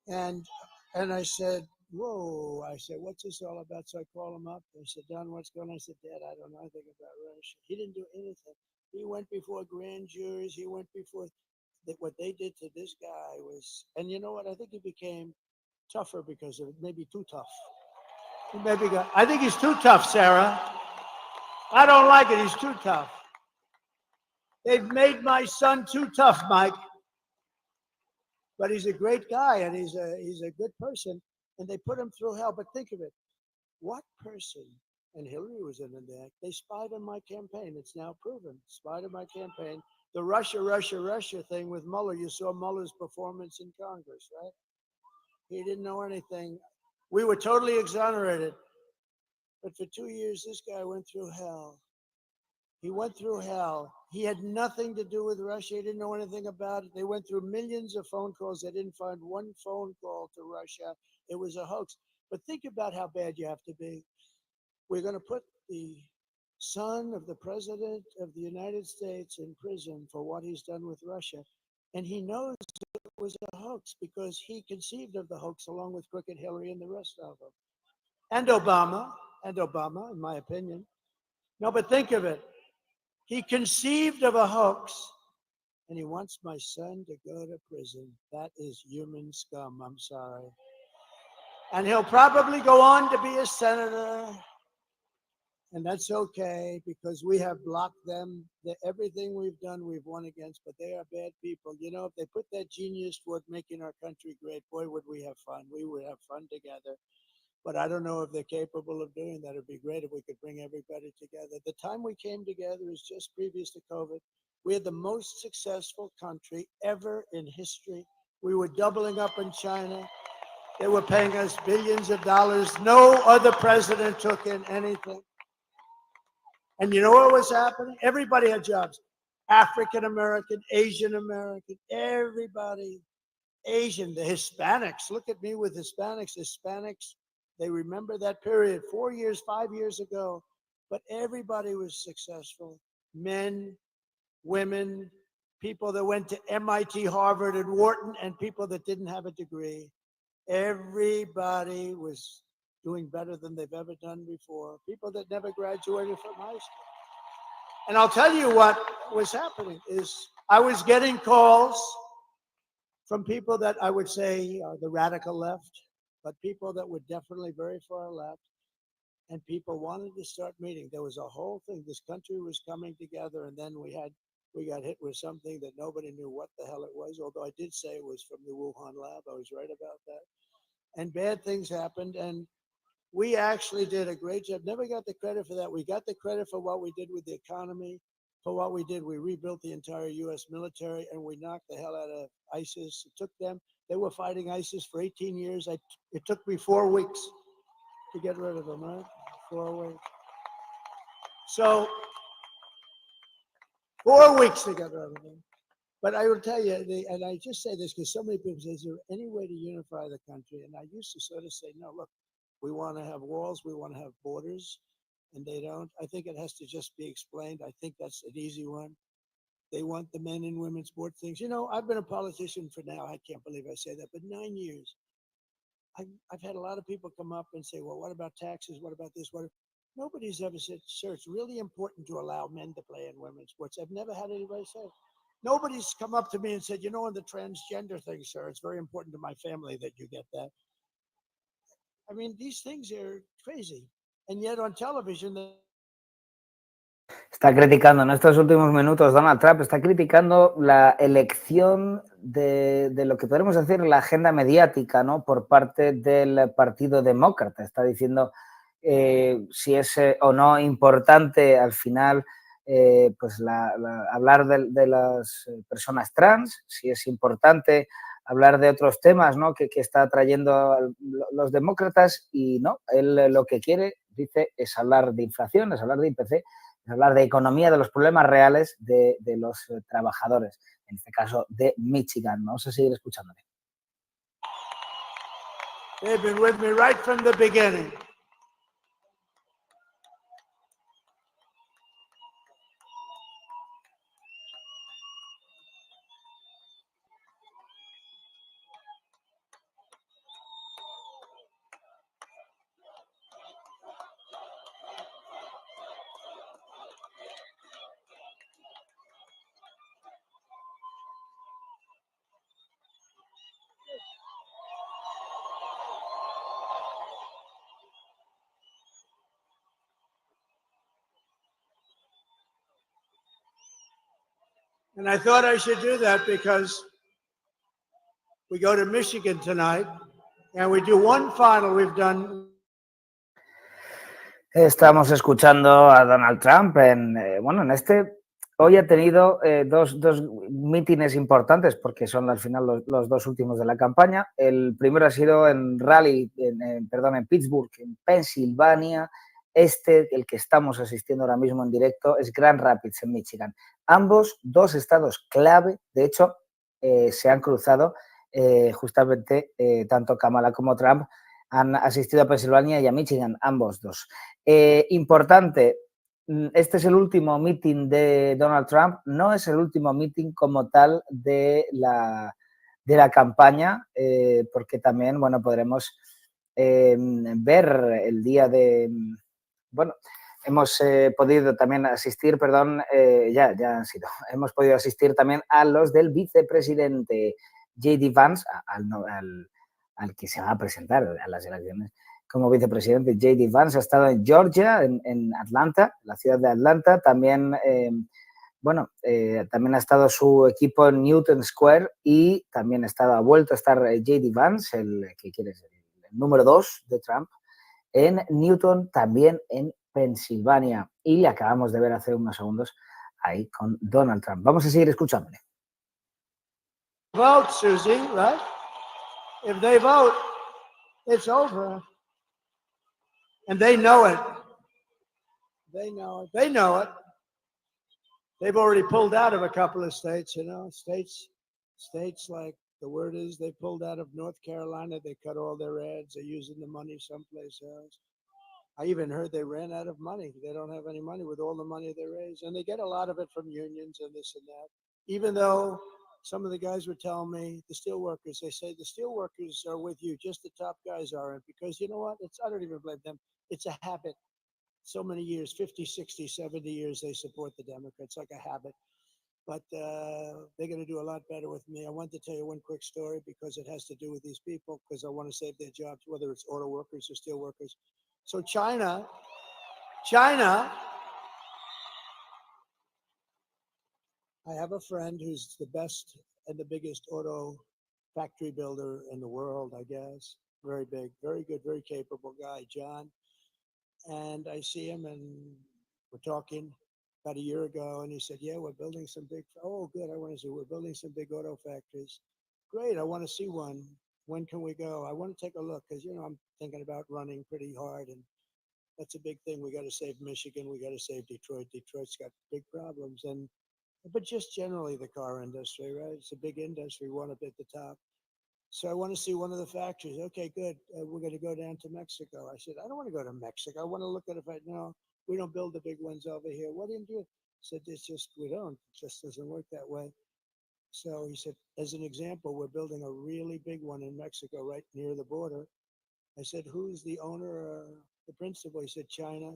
And I said, whoa. I said, what's this all about? So I call him up. I said, Don, what's going on? I said, Dad, I don't know anything about Russia. He didn't do anything. He went before grand juries. He went before what they did to this guy was, and you know what? I think he became tougher because of it. Maybe too tough. I think he's too tough, Sarah. I don't like it. He's too tough. They've made my son too tough, Mike. But he's a great guy and he's a good person. And they put him through hell. But think of it. What person, and Hillary was in there, they spied on my campaign. It's now proven. Spied on my campaign. The Russia thing with Mueller. You saw Mueller's performance in Congress, right? He didn't know anything. We were totally exonerated. But for 2 years, this guy went through hell. He went through hell. He had nothing to do with Russia. He didn't know anything about it. They went through millions of phone calls. They didn't find one phone call to Russia. It was a hoax. But think about how bad you have to be. We're going to put the son of the President of the United States in prison for what he's done with Russia. And he knows it was a hoax because he conceived of the hoax along with Crooked Hillary and the rest of them. And Obama, in my opinion. No, but think of it. He conceived of a hoax, and he wants my son to go to prison. That is human scum, I'm sorry. And he'll probably go on to be a senator, And that's okay, because we have blocked them. Everything we've done, we've won against, but they are bad people. You know, if they put that genius toward making our country great, boy, would we have fun. We would have fun together. But I don't know if they're capable of doing that. It'd be great if we could bring everybody together. The time we came together is just previous to COVID. We had the most successful country ever in history. We were doubling up in China. They were paying us billions of dollars. No other president took in anything. And you know what was happening? Everybody had jobs. African American, Asian American, everybody. Asian, the Hispanics. Look at me with Hispanics. Hispanics, they remember that period 4 years, 5 years ago. But everybody was successful. Men, women, people that went to MIT, Harvard, and Wharton, and people that didn't have a degree. Everybody was doing better than they've ever done before. People that never graduated from high school. And I'll tell you what was happening is I was getting calls from people that I would say are the radical left, but people that were definitely very far left. And people wanted to start meeting. There was a whole thing. This country was coming together, and then we got hit with something that nobody knew what the hell it was, although I did say it was from the Wuhan lab. I was right about that. And bad things happened, and we actually did a great job. Never got the credit for that. We got the credit for what we did with the economy, for what we did. We rebuilt the entire U.S. military, and we knocked the hell out of ISIS. It took them. They were fighting ISIS for 18 years. It took me 4 weeks to get rid of them, right? 4 weeks. So 4 weeks to get rid of them. But I will tell you, and I just say this because so many people say, is there any way to unify the country? And I used to sort of say, no, look, we want to have walls, we want to have borders, and they don't. I think it has to just be explained. I think that's an easy one. They want the men and women's sport things. You know, I've been a politician for now, I can't believe I say that, but 9 years. I've had a lot of people come up and say, well, what about taxes? What about this? Nobody's ever said, sir, it's really important to allow men to play in women's sports. I've never had anybody say it. Nobody's come up to me and said, you know, on the transgender thing, sir, it's very important to my family that you get that. I mean, these things are crazy. And yet on television, está criticando en estos últimos minutos, Donald Trump está criticando la elección de lo que podemos decir la agenda mediática, ¿no?, por parte del Partido Demócrata. Está diciendo si es o no importante al final pues hablar de las personas trans, si es importante hablar de otros temas, ¿no?, que está trayendo los demócratas, y no, él lo que quiere, dice, es hablar de inflación, es hablar de IPC, es hablar de economía, de los problemas reales de los trabajadores, en este caso de Michigan. Vamos a seguir escuchándole. They've been with me right from the beginning. And I thought I should do that because we go to Michigan tonight and we do one final. We've done. Estamos escuchando a Donald Trump en este. Hoy ha tenido dos mítines importantes porque son al final los dos últimos de la campaña. El primero ha sido en en Pittsburgh, en Pensilvania. El que estamos asistiendo ahora mismo en directo, es Grand Rapids, en Michigan. Ambos dos estados clave, de hecho, se han cruzado justamente tanto Kamala como Trump han asistido a Pensilvania y a Michigan, ambos dos. Importante, este es el último meeting de Donald Trump, no es el último meeting como tal de la campaña, porque también, bueno, podremos ver el día de... Bueno, hemos podido también asistir, ya han sido, hemos podido asistir también a los del vicepresidente J.D. Vance, al que se va a presentar a las elecciones como vicepresidente. J.D. Vance ha estado en Georgia, en Atlanta, la ciudad de Atlanta. También, también ha estado su equipo en Newton Square y también ha vuelto a estar J.D. Vance, el número 2 de Trump, en Newton, también en Pensilvania. Y le acabamos de ver hace unos segundos ahí con Donald Trump. Vamos a seguir escuchándole. Vote, Susie, right? If they vote, it's over. And they know it. They know it. They know it. They've already pulled out of a couple of states, states like, the word is they pulled out of North Carolina. They cut all their ads. They're using the money someplace else. I even heard they ran out of money. They don't have any money with all the money they raise. And they get a lot of it from unions and this and that. Even though some of the guys were telling me, the steel workers, they say the steel workers are with you, just the top guys aren't. Because you know what? I don't even blame them. It's a habit. So many years, 50, 60, 70 years, they support the Democrats like a habit. But they're going to do a lot better with me. I want to tell you one quick story because it has to do with these people, because I want to save their jobs, whether it's auto workers or steel workers. So China, I have a friend who's the best and the biggest auto factory builder in the world, I guess. Very big, very good, very capable guy, John. And I see him and we're talking about a year ago, and he said, yeah, we're building some big, oh, good, I want to see, we're building some big auto factories. Great, I want to see one. When can we go? I want to take a look, because, I'm thinking about running pretty hard, and that's a big thing. We got to save Michigan. We got to save Detroit. Detroit's got big problems. But just generally the car industry, right? It's a big industry, one up at the top. So I want to see one of the factories. Okay, good. We're going to go down to Mexico. I said, I don't want to go to Mexico. I want to look at it right now. We don't build the big ones over here. What do you do? I said, we don't. It just doesn't work that way. So he said, as an example, we're building a really big one in Mexico, right near the border. I said, who's the owner, the principal? He said, China.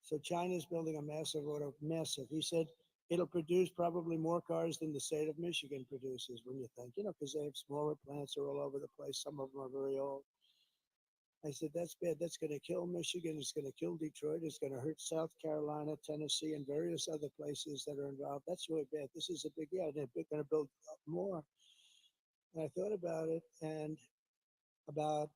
So China's building a massive auto, massive. He said, it'll produce probably more cars than the state of Michigan produces, when you think, because they have smaller plants are all over the place. Some of them are very old. I said, that's bad. That's going to kill Michigan. It's going to kill Detroit. It's going to hurt South Carolina, Tennessee, and various other places that are involved. That's really bad. This is a big, they're going to build up more. And I thought about it, and about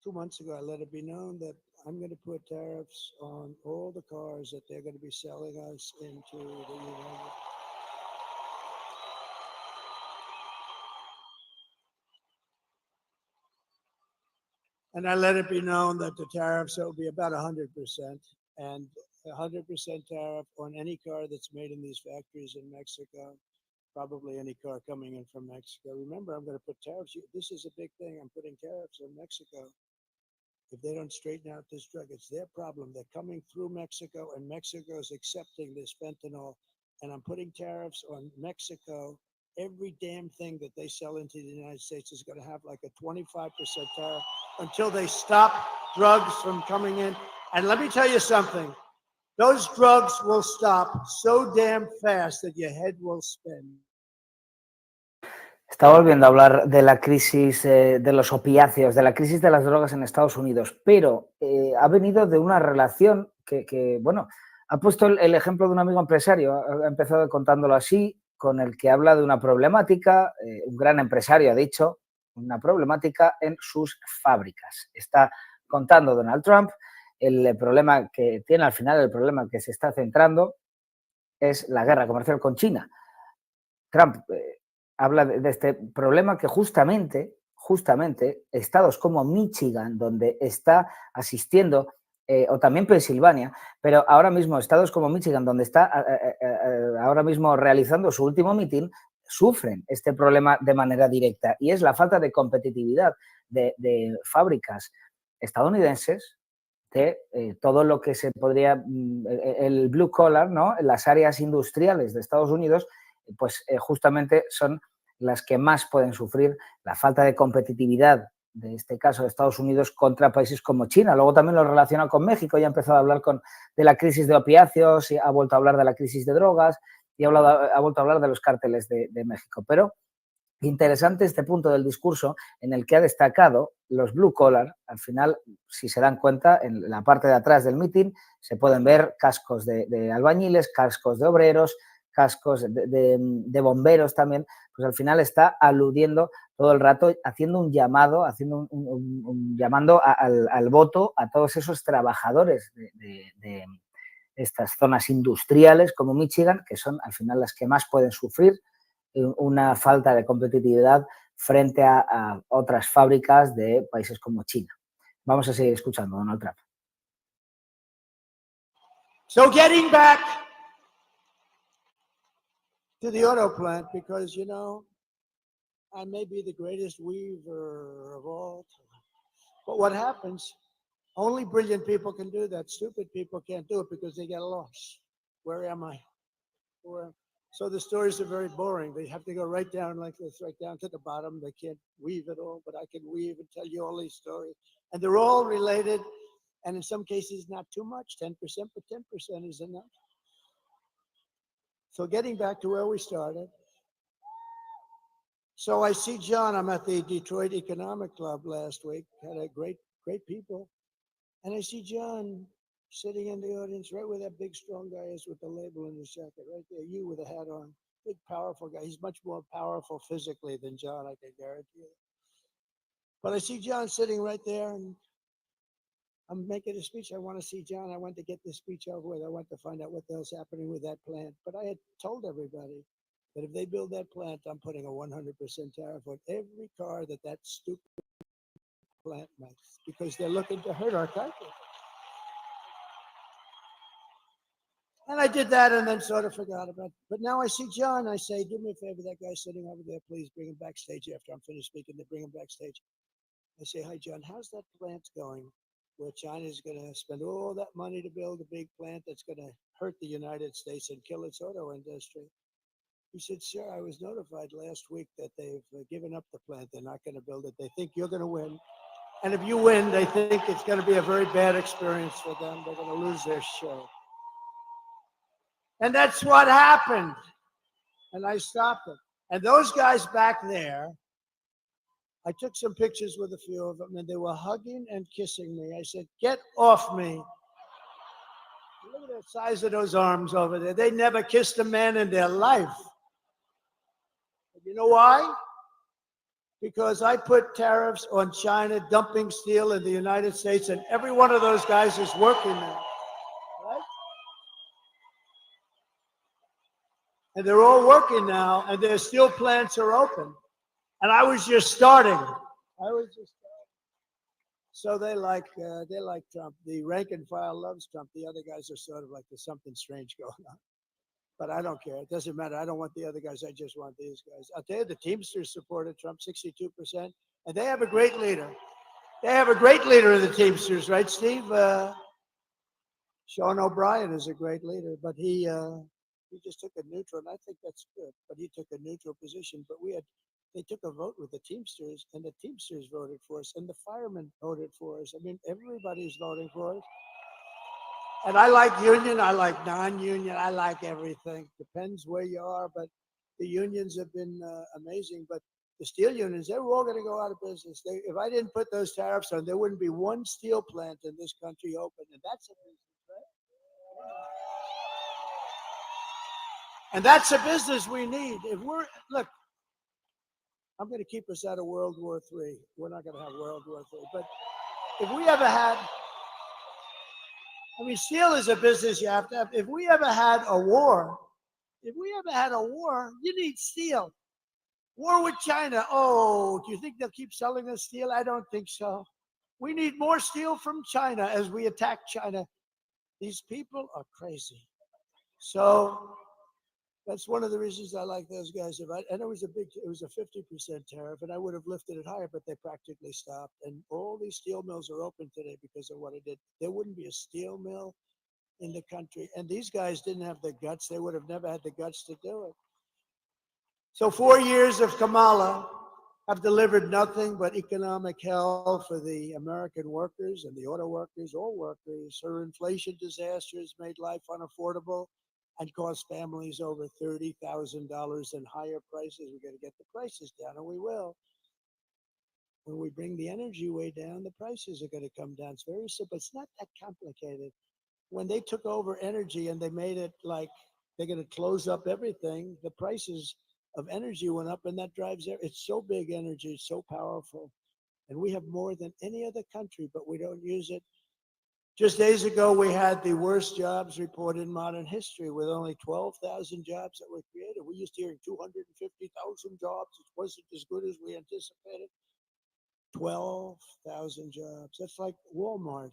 2 months ago, I let it be known that I'm going to put tariffs on all the cars that they're going to be selling us into the United. And I let it be known that the tariffs will be about 100%, and 100% tariff on any car that's made in these factories in Mexico, probably any car coming in from Mexico. Remember, I'm going to put tariffs. This is a big thing. I'm putting tariffs on Mexico. If they don't straighten out this drug, it's their problem. They're coming through Mexico, and Mexico is accepting this fentanyl. And I'm putting tariffs on Mexico. Every damn thing that they sell into the United States is going to have like a 25% tariff until they stop drugs from coming in. And let me tell you something. Those drugs will stop so damn fast that your head will spin. Está volviendo a hablar de la crisis de los opiáceos, de la crisis de las drogas en Estados Unidos, pero ha venido de una relación que ha puesto el ejemplo de un amigo empresario, ha empezado contándolo así, con el que habla de una problemática, un gran empresario ha dicho, una problemática en sus fábricas. Está contando Donald Trump el problema que tiene al final, el problema que se está centrando es la guerra comercial con China. Trump habla de este problema que justamente estados como Michigan, donde está asistiendo, o también Pensilvania, pero ahora mismo estados como Michigan, donde está ahora mismo realizando su último mitin, sufren este problema de manera directa, y es la falta de competitividad de fábricas estadounidenses, de todo lo que se podría, el blue collar, ¿no? Las áreas industriales de Estados Unidos, pues justamente son las que más pueden sufrir la falta de competitividad, de este caso de Estados Unidos, contra países como China. Luego también lo relaciona con México, ya ha empezado a hablar de la crisis de opiáceos, y ha vuelto a hablar de la crisis de drogas, y ha vuelto a hablar de los cárteles de México. Pero Interesante este punto del discurso en el que ha destacado los blue collar. Al final, si se dan cuenta, en la parte de atrás del mitin se pueden ver cascos de albañiles, cascos de obreros, cascos de bomberos también. Pues al final está aludiendo todo el rato, haciendo un llamado, llamando al voto a todos esos trabajadores de estas zonas industriales como Michigan, que son al final las que más pueden sufrir una falta de competitividad frente a otras fábricas de países como China. Vamos a seguir escuchando a Donald Trump. So getting back to the auto plant, because, you know, I may be the greatest weaver of all time. But what happens, only brilliant people can do that. Stupid people can't do it because they get lost. Where am I? So the stories are very boring. They have to go right down like this, right down to the bottom. They can't weave it all, but I can weave and tell you all these stories. And they're all related. And in some cases, not too much, 10%, but 10% is enough. So getting back to where we started. So I see John, I'm at the Detroit Economic Club last week, had a great people. And I see John sitting in the audience right where that big strong guy is with the label in his jacket, right there, you with a hat on, big powerful guy. He's much more powerful physically than John, I can guarantee you. But I see John sitting right there and I'm making a speech. I want to see John. I want to get this speech over with. I want to find out what the hell's happening with that plant. But I had told everybody that if they build that plant, I'm putting a 100% tariff on every car that stupid plant makes because they're looking to hurt our country. And I did that and then sort of forgot about it. But now I see John. I say, do me a favor, that guy sitting over there, please bring him backstage after I'm finished speaking. They bring him backstage. I say, hi, John, how's that plant going where China's going to spend all that money to build a big plant that's going to hurt the United States and kill its auto industry? He said, sir, I was notified last week that they've given up the plant. They're not going to build it. They think you're going to win. And if you win, they think it's going to be a very bad experience for them. They're going to lose their show. And that's what happened. And I stopped it. And those guys back there, I took some pictures with a few of them, and they were hugging and kissing me. I said, get off me. Look at the size of those arms over there. They never kissed a man in their life. And you know why? Because I put tariffs on China dumping steel in the United States, and every one of those guys is working now. Right? And they're all working now, and their steel plants are open. And I was just starting. So they like Trump. The rank and file loves Trump. The other guys are sort of like there's something strange going on. But I don't care. It doesn't matter. I don't want the other guys. I just want these guys. I'll tell you, the Teamsters supported Trump 62%, and they have a great leader. They have a great leader in the Teamsters, right, Steve? Sean O'Brien is a great leader, but he just took a neutral, and I think that's good. But he took a neutral position. But they took a vote with the Teamsters, and the Teamsters voted for us, and the firemen voted for us. I mean, everybody's voting for us. And I like union, I like non-union, I like everything. Depends where you are, but the unions have been amazing. But the steel unions, they were all going to go out of business. If I didn't put those tariffs on, there wouldn't be one steel plant in this country open, and that's a business, right? And that's a business we need. Look, I'm going to keep us out of World War III. We're not going to have World War III. But if we ever had, steel is a business you have to have. If we ever had a war, you need steel. War with China. Oh, do you think they'll keep selling us steel? I don't think so. We need more steel from China as we attack China. These people are crazy. So that's one of the reasons I like those guys. And it was a 50% tariff, and I would have lifted it higher, but they practically stopped. And all these steel mills are open today because of what I did. There wouldn't be a steel mill in the country. And these guys didn't have the guts. They would have never had the guts to do it. So 4 years of Kamala have delivered nothing but economic hell for the American workers and the auto workers, all workers. Her inflation disaster has made life unaffordable. and cost families over $30,000 and higher prices. We got to get the prices down, and we will. When we bring the energy way down, the prices are going to come down. It's very simple. It's not that complicated. When they took over energy and they made it like they're going to close up everything, the prices of energy went up, and that drives it. It's so big energy, it's so powerful. And we have more than any other country, but we don't use it. Just days ago, we had the worst jobs report in modern history with only 12,000 jobs that were created. We used to hear 250,000 jobs. It wasn't as good as we anticipated. 12,000 jobs. That's like Walmart.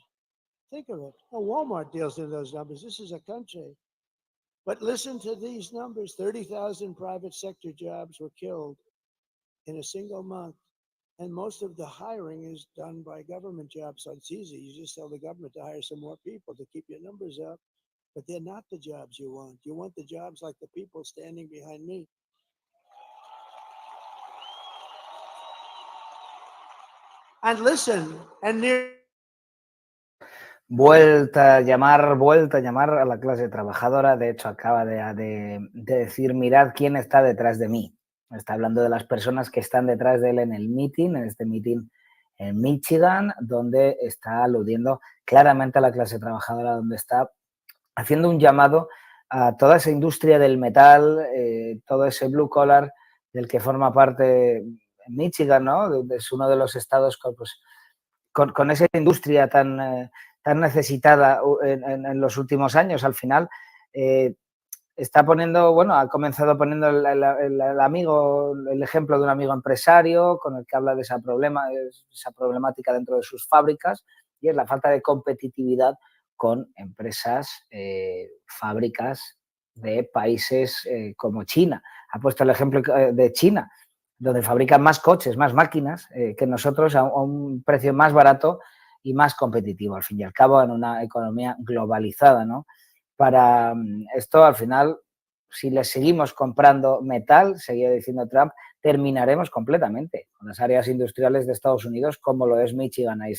Think of it. Oh, Walmart deals in those numbers. This is a country. But listen to these numbers. 30,000 private sector jobs were killed in a single month. And most of the hiring is done by government jobs. So it's easy. You just tell the government to hire some more people to keep your numbers up. But they're not the jobs you want. You want the jobs like the people standing behind me. And listen, and near Vuelta a llamar a la clase trabajadora. De hecho, acaba de decir, mirad quién está detrás de mí. Está hablando de las personas que están detrás de él en el mitin, en este mitin en Michigan, donde está aludiendo claramente a la clase trabajadora, donde está haciendo un llamado a toda esa industria del metal, todo ese blue collar del que forma parte Michigan, ¿no? Es uno de los estados con esa industria tan necesitada en los últimos años. Al final está poniendo, bueno, ha comenzado poniendo el ejemplo de un amigo empresario con el que habla de esa problemática dentro de sus fábricas, y es la falta de competitividad con empresas, fábricas de países como China. Ha puesto el ejemplo de China, donde fabrican más coches, más máquinas que nosotros a un precio más barato y más competitivo, al fin y al cabo, en una economía globalizada, ¿no? Para esto, al final, si les seguimos comprando metal, seguía diciendo Trump, terminaremos completamente con las áreas industriales de Estados Unidos, como lo es Michigan. Ahí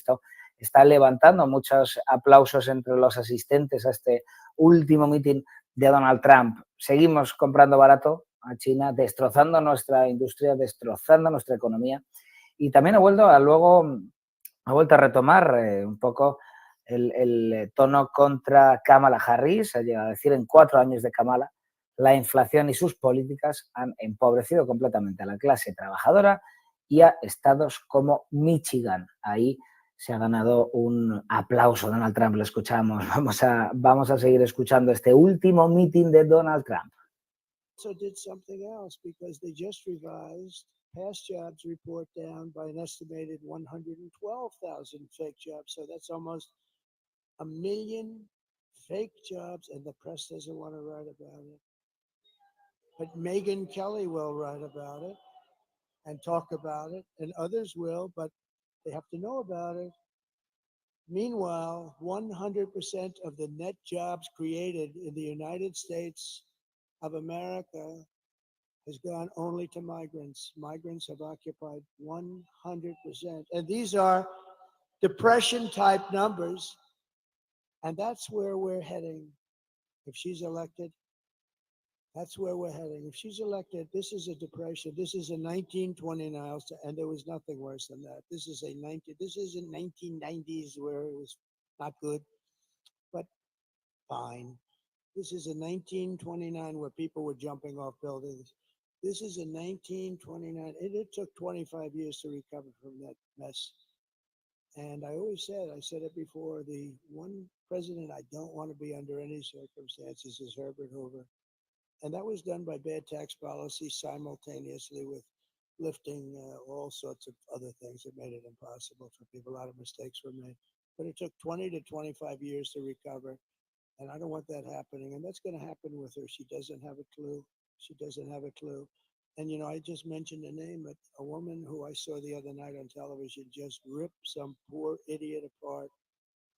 está levantando muchos aplausos entre los asistentes a este último mitin de Donald Trump. Seguimos comprando barato a China, destrozando nuestra industria, destrozando nuestra economía. Y también ha vuelto a retomar un poco el tono contra Kamala Harris. Ha llegado a decir, en 4 años de Kamala, la inflación y sus políticas han empobrecido completamente a la clase trabajadora y a estados como Michigan. Ahí se ha ganado un aplauso Donald Trump, lo escuchamos. Vamos a seguir escuchando este último meeting de Donald Trump. also did something else because they just revised past jobs report down by an estimated 112,000 fake jobs. So that's almost 1 million fake jobs, and the press doesn't want to write about it. But Megyn Kelly will write about it and talk about it, and others will, but they have to know about it. Meanwhile, 100% of the net jobs created in the United States of America has gone only to migrants. Migrants have occupied 100%. And these are depression-type numbers, and that's where we're heading. If she's elected, that's where we're heading. If she's elected, this is a depression. This is a 1929, and there was nothing worse than that. This isn't 1990s where it was not good, but fine. This is a 1929 where people were jumping off buildings. This is a 1929. It took 25 years to recover from that mess. And I said it before, the one president I don't want to be under any circumstances is Herbert Hoover. And that was done by bad tax policy simultaneously with lifting all sorts of other things that made it impossible for people. A lot of mistakes were made. But it took 20 to 25 years to recover. And I don't want that happening. And that's going to happen with her. She doesn't have a clue. She doesn't have a clue. And, you know, I just mentioned a name, but a woman who I saw the other night on television just ripped some poor idiot apart.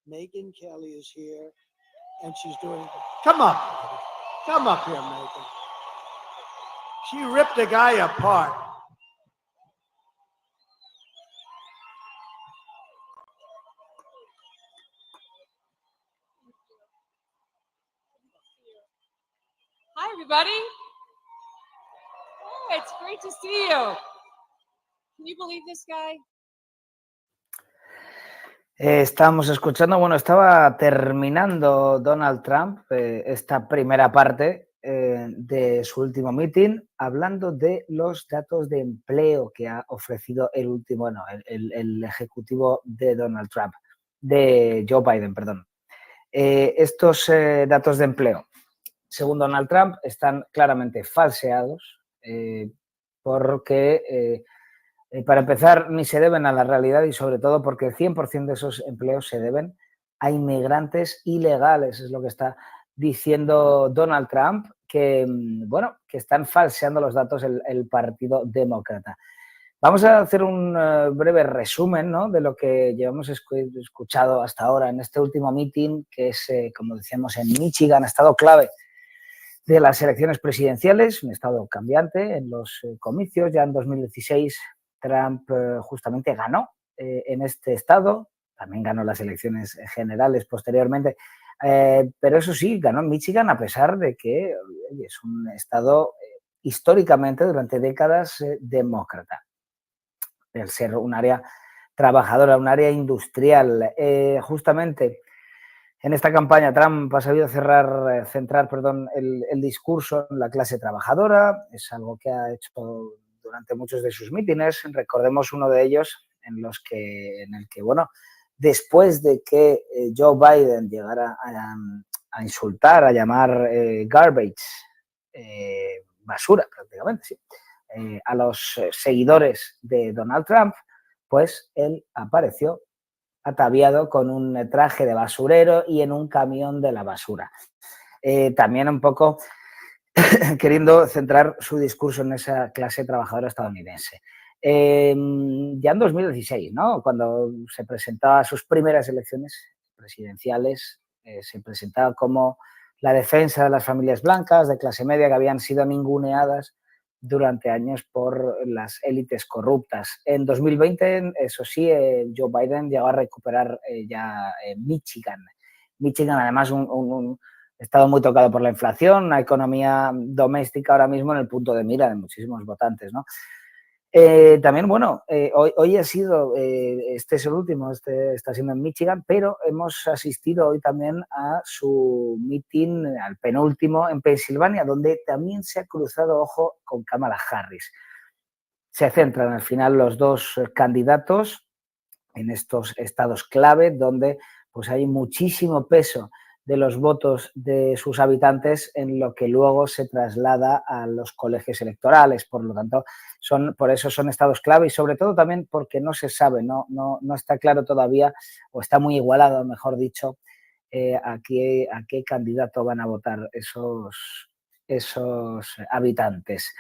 Megyn Kelly is here, and she's doing it. Come up. Come up here, Megyn. She ripped a guy apart. everybody. Oh, it's great to see you. Can you believe this guy? Estamos escuchando, bueno, estaba terminando Donald Trump esta primera parte de su último meeting, hablando de los datos de empleo que ha ofrecido el último, bueno, el ejecutivo de Donald Trump, de Joe Biden, perdón. Estos datos de empleo, según Donald Trump, están claramente falseados porque... para empezar, ni se deben a la realidad y sobre todo porque el 100% de esos empleos se deben a inmigrantes ilegales, es lo que está diciendo Donald Trump, que, bueno, que están falseando los datos el Partido Demócrata. Vamos a hacer un breve resumen, ¿no?, de lo que llevamos escuchado hasta ahora en este último meeting, que es, como decíamos, en Michigan, estado clave de las elecciones presidenciales, un estado cambiante en los comicios. Ya en 2016 Trump justamente ganó en este estado, también ganó las elecciones generales posteriormente, pero eso sí, ganó en Michigan a pesar de que es un estado históricamente durante décadas demócrata, el ser un área trabajadora, un área industrial. Justamente en esta campaña Trump ha sabido centrar el discurso en la clase trabajadora. Es algo que ha hecho durante muchos de sus mítines. Recordemos uno de ellos en el que, bueno, después de que Joe Biden llegara a insultar, a llamar garbage, basura prácticamente, sí, a los seguidores de Donald Trump, pues él apareció ataviado con un traje de basurero y en un camión de la basura. También un poco queriendo centrar su discurso en esa clase trabajadora estadounidense. Ya en 2016, ¿no?, cuando se presentaba a sus primeras elecciones presidenciales, se presentaba como la defensa de las familias blancas de clase media que habían sido ninguneadas durante años por las élites corruptas. En 2020, eso sí, Joe Biden llegó a recuperar ya Michigan. Michigan, además, un estado muy tocado por la inflación, una economía doméstica ahora mismo en el punto de mira de muchísimos votantes, ¿no? También, bueno, hoy ha sido, este es el último, este está siendo en Michigan, pero hemos asistido hoy también a su meeting, al penúltimo, en Pensilvania, donde también se ha cruzado ojo con Kamala Harris. Se centran al final los dos candidatos en estos estados clave, donde pues hay muchísimo peso de los votos de sus habitantes en lo que luego se traslada a los colegios electorales. Por lo tanto, por eso son estados clave y sobre todo también porque no se sabe, no está claro todavía, o está muy igualado, mejor dicho, a qué candidato van a votar esos habitantes.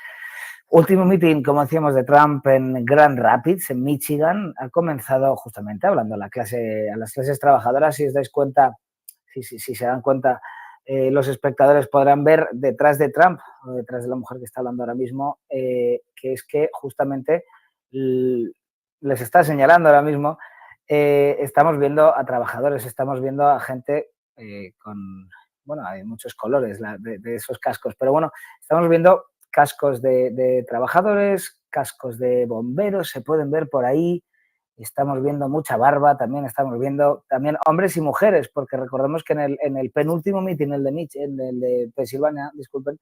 Último meeting, como decíamos, de Trump en Grand Rapids, en Michigan, ha comenzado justamente hablando a las clases trabajadoras. Si os dais cuenta, si se dan cuenta, los espectadores podrán ver detrás de Trump, o detrás de la mujer que está hablando ahora mismo, que es que justamente les está señalando ahora mismo, estamos viendo a trabajadores, estamos viendo a gente con, bueno, hay muchos colores de esos cascos, pero bueno, estamos viendo cascos de trabajadores, cascos de bomberos, se pueden ver por ahí. Estamos viendo mucha barba, también estamos viendo también hombres y mujeres, porque recordemos que en el penúltimo meeting, el de Pensilvania, disculpen,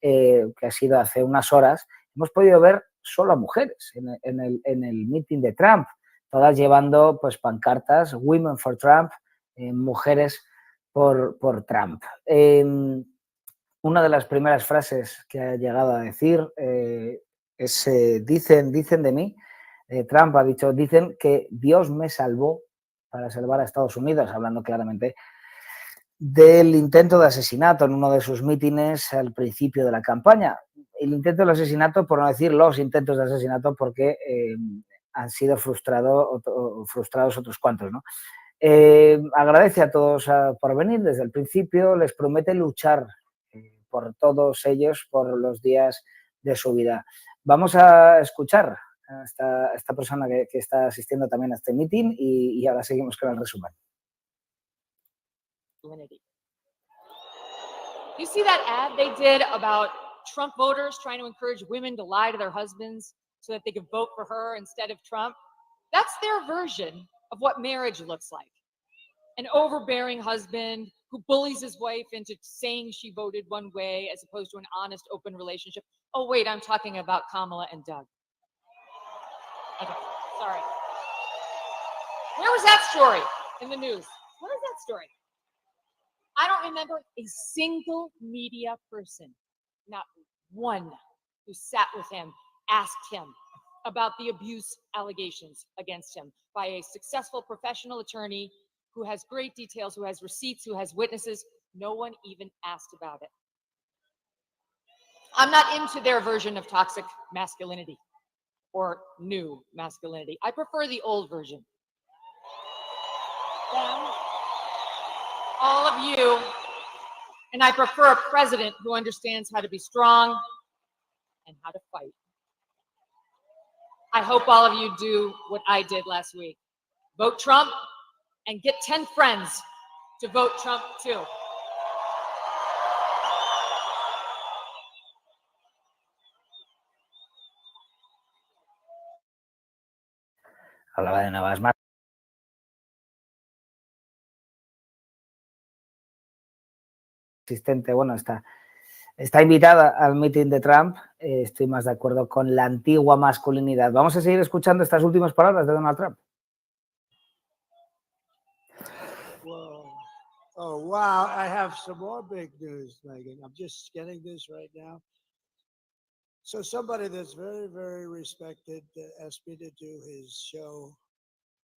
que ha sido hace unas horas, hemos podido ver solo a mujeres en el meeting de Trump, todas llevando pues pancartas, Women for Trump, mujeres por Trump. Una de las primeras frases que ha llegado a decir es, dicen de mí, Trump ha dicho, dicen que Dios me salvó para salvar a Estados Unidos, hablando claramente del intento de asesinato en uno de sus mítines al principio de la campaña. El intento del asesinato, por no decir los intentos de asesinato, porque han sido frustrados otros cuantos, ¿no? Agradece a todos por venir desde el principio, les promete luchar por todos ellos, por los días de su vida. Vamos a escuchar a esta persona que está asistiendo también a este meeting y ahora seguimos con el resumen. You see that ad they did about Trump voters trying to encourage women to lie to their husbands so that they could vote for her instead of Trump? That's their version of what marriage looks like. An overbearing husband who bullies his wife into saying she voted one way as opposed to an honest, open relationship. Oh, wait, I'm talking about Kamala and Doug. Okay, sorry. Where was that story in the news? Where is that story? I don't remember a single media person, not one, who sat with him, asked him about the abuse allegations against him by a successful professional attorney who has great details, who has receipts, who has witnesses. No one even asked about it. I'm not into their version of toxic masculinity or new masculinity. I prefer the old version. Them, all of you, and I prefer a president who understands how to be strong and how to fight. I hope all of you do what I did last week. Vote Trump and get 10 friends to vote Trump too. Hablaba de Navas más. Asistente, bueno, está invitada al mitin de Trump. Estoy más de acuerdo con la antigua masculinidad. Vamos a seguir escuchando estas últimas palabras de Donald Trump. Whoa. Oh, wow. I have some more big news, Megan. I'm just getting this right now. So somebody that's very, very respected asked me to do his show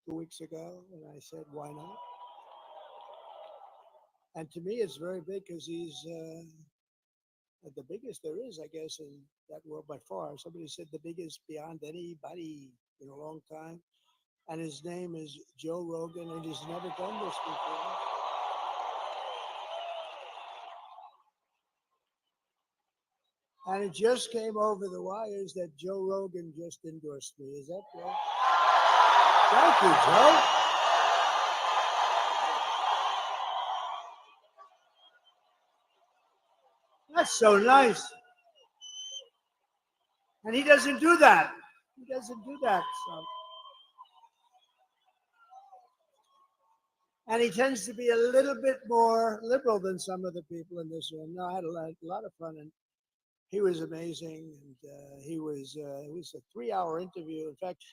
2 weeks ago, and I said, why not? And to me, it's very big because he's the biggest there is, I guess, in that world by far. Somebody said the biggest beyond anybody in a long time. And his name is Joe Rogan, and he's never done this before. And it just came over the wires that Joe Rogan just endorsed me. Is that right? Thank you, Joe. That's so nice. And he doesn't do that. He doesn't do that. So. And he tends to be a little bit more liberal than some of the people in this room. No, I had a lot of fun, and he was amazing. And it was a 3-hour interview. In fact,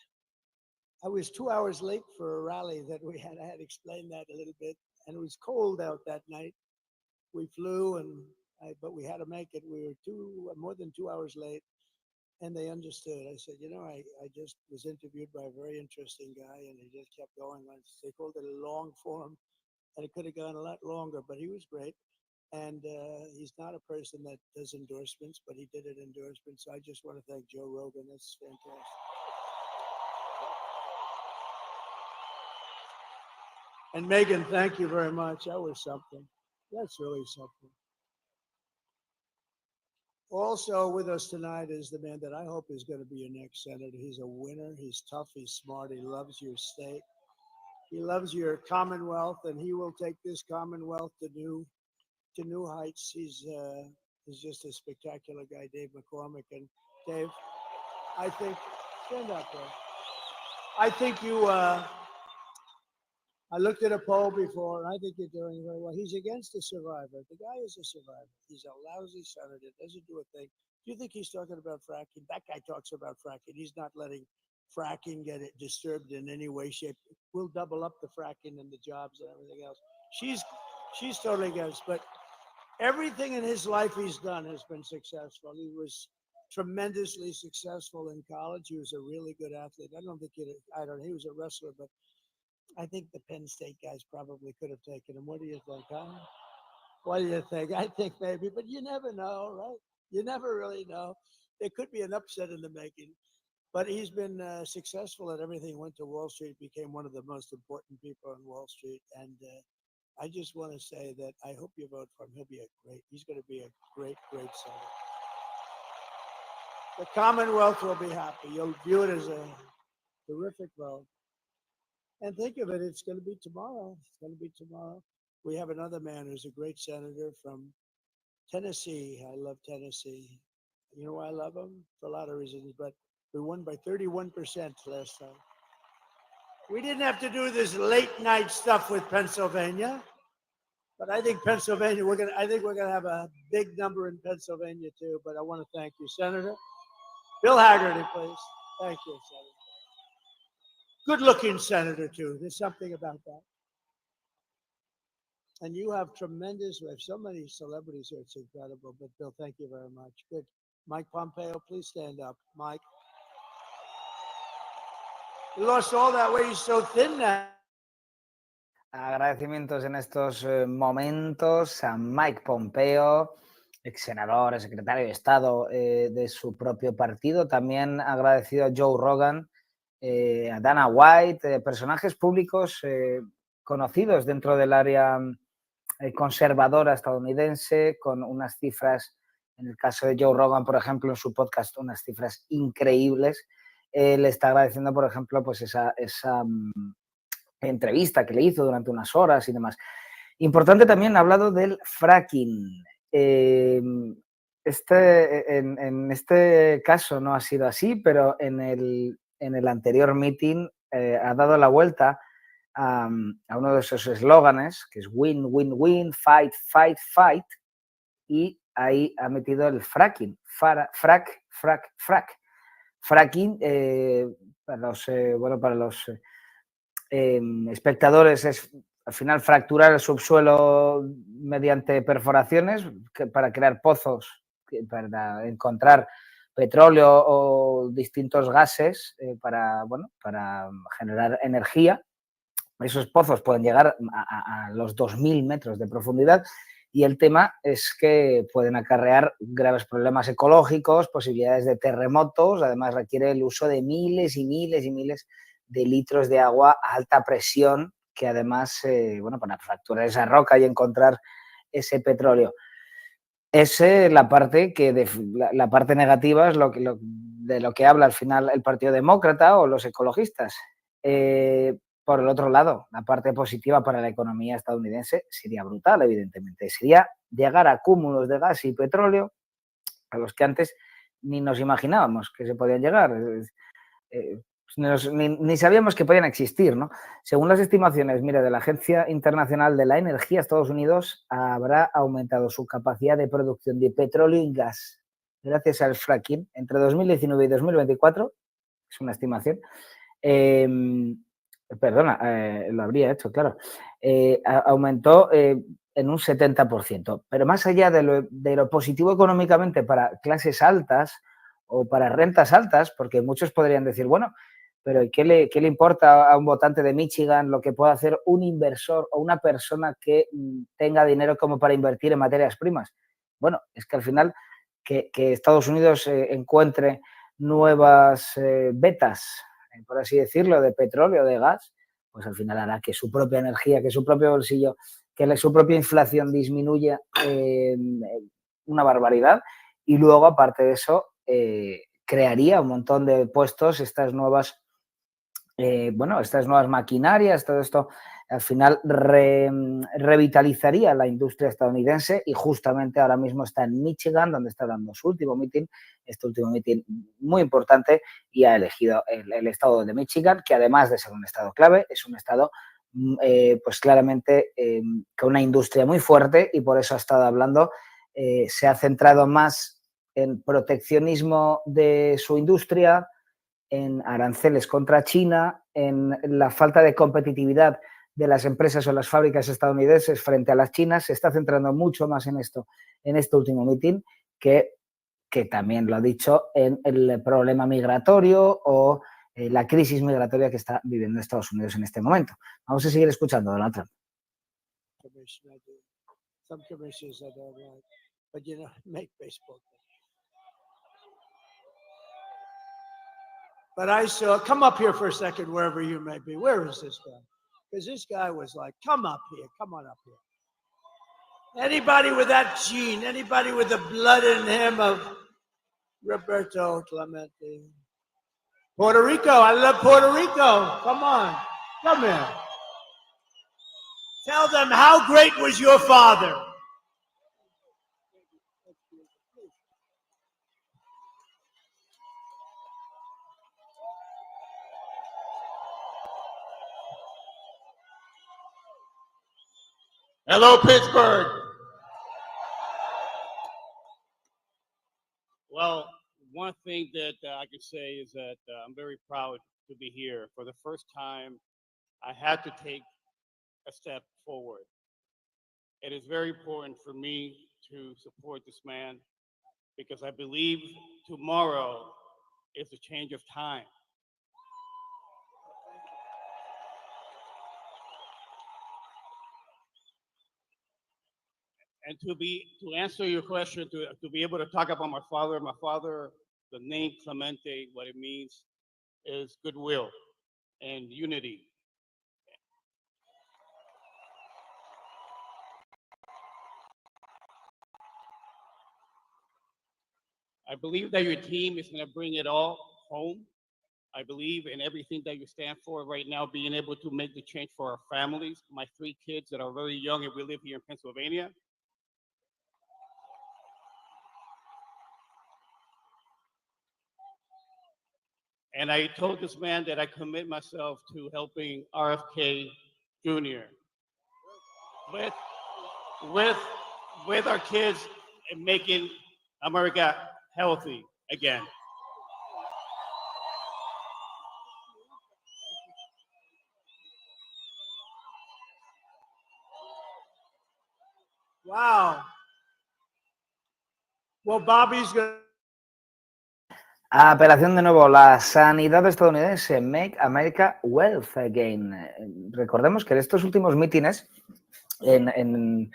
I was 2 hours late for a rally that we had. I had explained that a little bit, and it was cold out that night. We flew, but we had to make it. We were more than 2 hours late, and they understood. I said, I just was interviewed by a very interesting guy, and he just kept going on. They called it a long form, and it could have gone a lot longer, but he was great. And he's not a person that does endorsements, but he did an endorsement. So I just want to thank Joe Rogan. That's fantastic. And Megan, thank you very much. That was something. That's really something. Also with us tonight is the man that I hope is going to be your next senator. He's a winner. He's tough. He's smart. He loves your state. He loves your Commonwealth, and he will take this Commonwealth to new heights. He's just a spectacular guy, Dave McCormick. And Dave, I think, stand up there. I think you, I looked at a poll before, and I think you're doing very well. He's against a survivor. The guy is a survivor. He's a lousy senator, doesn't do a thing. Do you think he's talking about fracking? That guy talks about fracking. He's not letting fracking get it disturbed in any way, shape. We'll double up the fracking and the jobs and everything else. She's totally against, but everything in his life he's done has been successful. He was tremendously successful in college. He was a really good athlete. He was a wrestler, but I think the Penn State guys probably could have taken him. What do you think, huh? What do you think? I think maybe, but you never know, right? You never really know. There could be an upset in the making. But he's been successful at everything. Went to Wall Street, became one of the most important people on Wall Street. And I just want to say that I hope you vote for him. He's going to be a great, great senator. The Commonwealth will be happy. You'll view it as a terrific vote. And think of it, it's going to be tomorrow. It's going to be tomorrow. We have another man who's a great senator from Tennessee. I love Tennessee. You know why I love them? For a lot of reasons, but we won by 31% last time. We didn't have to do this late night stuff with Pennsylvania, but I think Pennsylvania, I think we're gonna have a big number in Pennsylvania too. But I want to thank you, Senator. Bill Haggerty, please. Thank you, Senator. Good-looking senator too. There's something about that. And you have tremendous, we have so many celebrities here, it's incredible. But Bill, thank you very much. Good. Mike Pompeo, please stand up. Mike. You lost all that weight, you're so thin now. Agradecimientos en estos momentos a Mike Pompeo, ex senador, secretario de Estado de su propio partido. También agradecido a Joe Rogan, a Dana White, personajes públicos conocidos dentro del área conservadora estadounidense, con unas cifras, en el caso de Joe Rogan, por ejemplo, en su podcast, unas cifras increíbles. Le está agradeciendo, por ejemplo, pues esa entrevista que le hizo durante unas horas y demás. Importante también, ha hablado del fracking. En este caso no ha sido así, pero en el anterior meeting ha dado la vuelta a uno de esos eslóganes, que es win, win, win, fight, fight, fight, y ahí ha metido el fracking, frack. Fracking, para los espectadores, es al final fracturar el subsuelo mediante perforaciones para crear pozos, para encontrar petróleo o distintos gases para generar energía. Esos pozos pueden llegar a los 2.000 metros de profundidad y el tema es que pueden acarrear graves problemas ecológicos, posibilidades de terremotos. Además, requiere el uso de miles y miles y miles de litros de agua a alta presión, que además, para fracturar esa roca y encontrar ese petróleo. Es la parte la parte negativa es de lo que habla al final el Partido Demócrata o los ecologistas. Por el otro lado, la parte positiva para la economía estadounidense sería brutal, evidentemente. Sería llegar a cúmulos de gas y petróleo a los que antes ni nos imaginábamos que se podían llegar. Ni sabíamos que podían existir, ¿no? Según las estimaciones, de la Agencia Internacional de la Energía, Estados Unidos habrá aumentado su capacidad de producción de petróleo y gas gracias al fracking entre 2019 y 2024, es una estimación. Lo habría hecho, claro. Aumentó en un 70%. Pero más allá de lo positivo económicamente para clases altas o para rentas altas, porque muchos podrían decir, bueno, pero ¿qué le importa a un votante de Michigan lo que pueda hacer un inversor o una persona que tenga dinero como para invertir en materias primas? Bueno, es que al final que Estados Unidos encuentre nuevas vetas, por así decirlo, de petróleo, de gas, pues al final hará que su propia energía, que su propio bolsillo, que su propia inflación disminuya una barbaridad, y luego, aparte de eso, crearía un montón de puestos, estas nuevas maquinarias, todo esto al final revitalizaría la industria estadounidense, y justamente ahora mismo está en Michigan, donde está dando su último mitin, este último mitin muy importante, y ha elegido el estado de Michigan, que además de ser un estado clave, es un estado pues claramente con una industria muy fuerte, y por eso ha estado hablando, se ha centrado más en proteccionismo de su industria, en aranceles contra China, en la falta de competitividad de las empresas o las fábricas estadounidenses frente a las chinas. Se está centrando mucho más en esto, en este último mitin, que también lo ha dicho, en el problema migratorio o la crisis migratoria que está viviendo Estados Unidos en este momento. Vamos a seguir escuchando a Donald Trump. Some commissions I don't like, but make baseball. But I saw, come up here for a second, wherever you may be. Where is this guy? Because this guy was like, come up here, come on up here. Anybody with that gene, anybody with the blood in him of Roberto Clemente. Puerto Rico, I love Puerto Rico. Come on, come here. Tell them how great was your father. Hello, Pittsburgh. Well, one thing that I can say is that I'm very proud to be here. For the first time, I had to take a step forward. It is very important for me to support this man because I believe tomorrow is a change of time. And to answer your question, to be able to talk about my father, the name Clemente, what it means is goodwill and unity. I believe that your team is going to bring it all home. I believe in everything that you stand for right now, being able to make the change for our families. My 3 kids that are very young and we live here in Pennsylvania. And I told this man that I commit myself to helping RFK Jr. with our kids and making America healthy again. Wow. Well, Bobby's going to. Apelación de nuevo, la sanidad estadounidense, Make America Wealth Again. Recordemos que en estos últimos mítines, en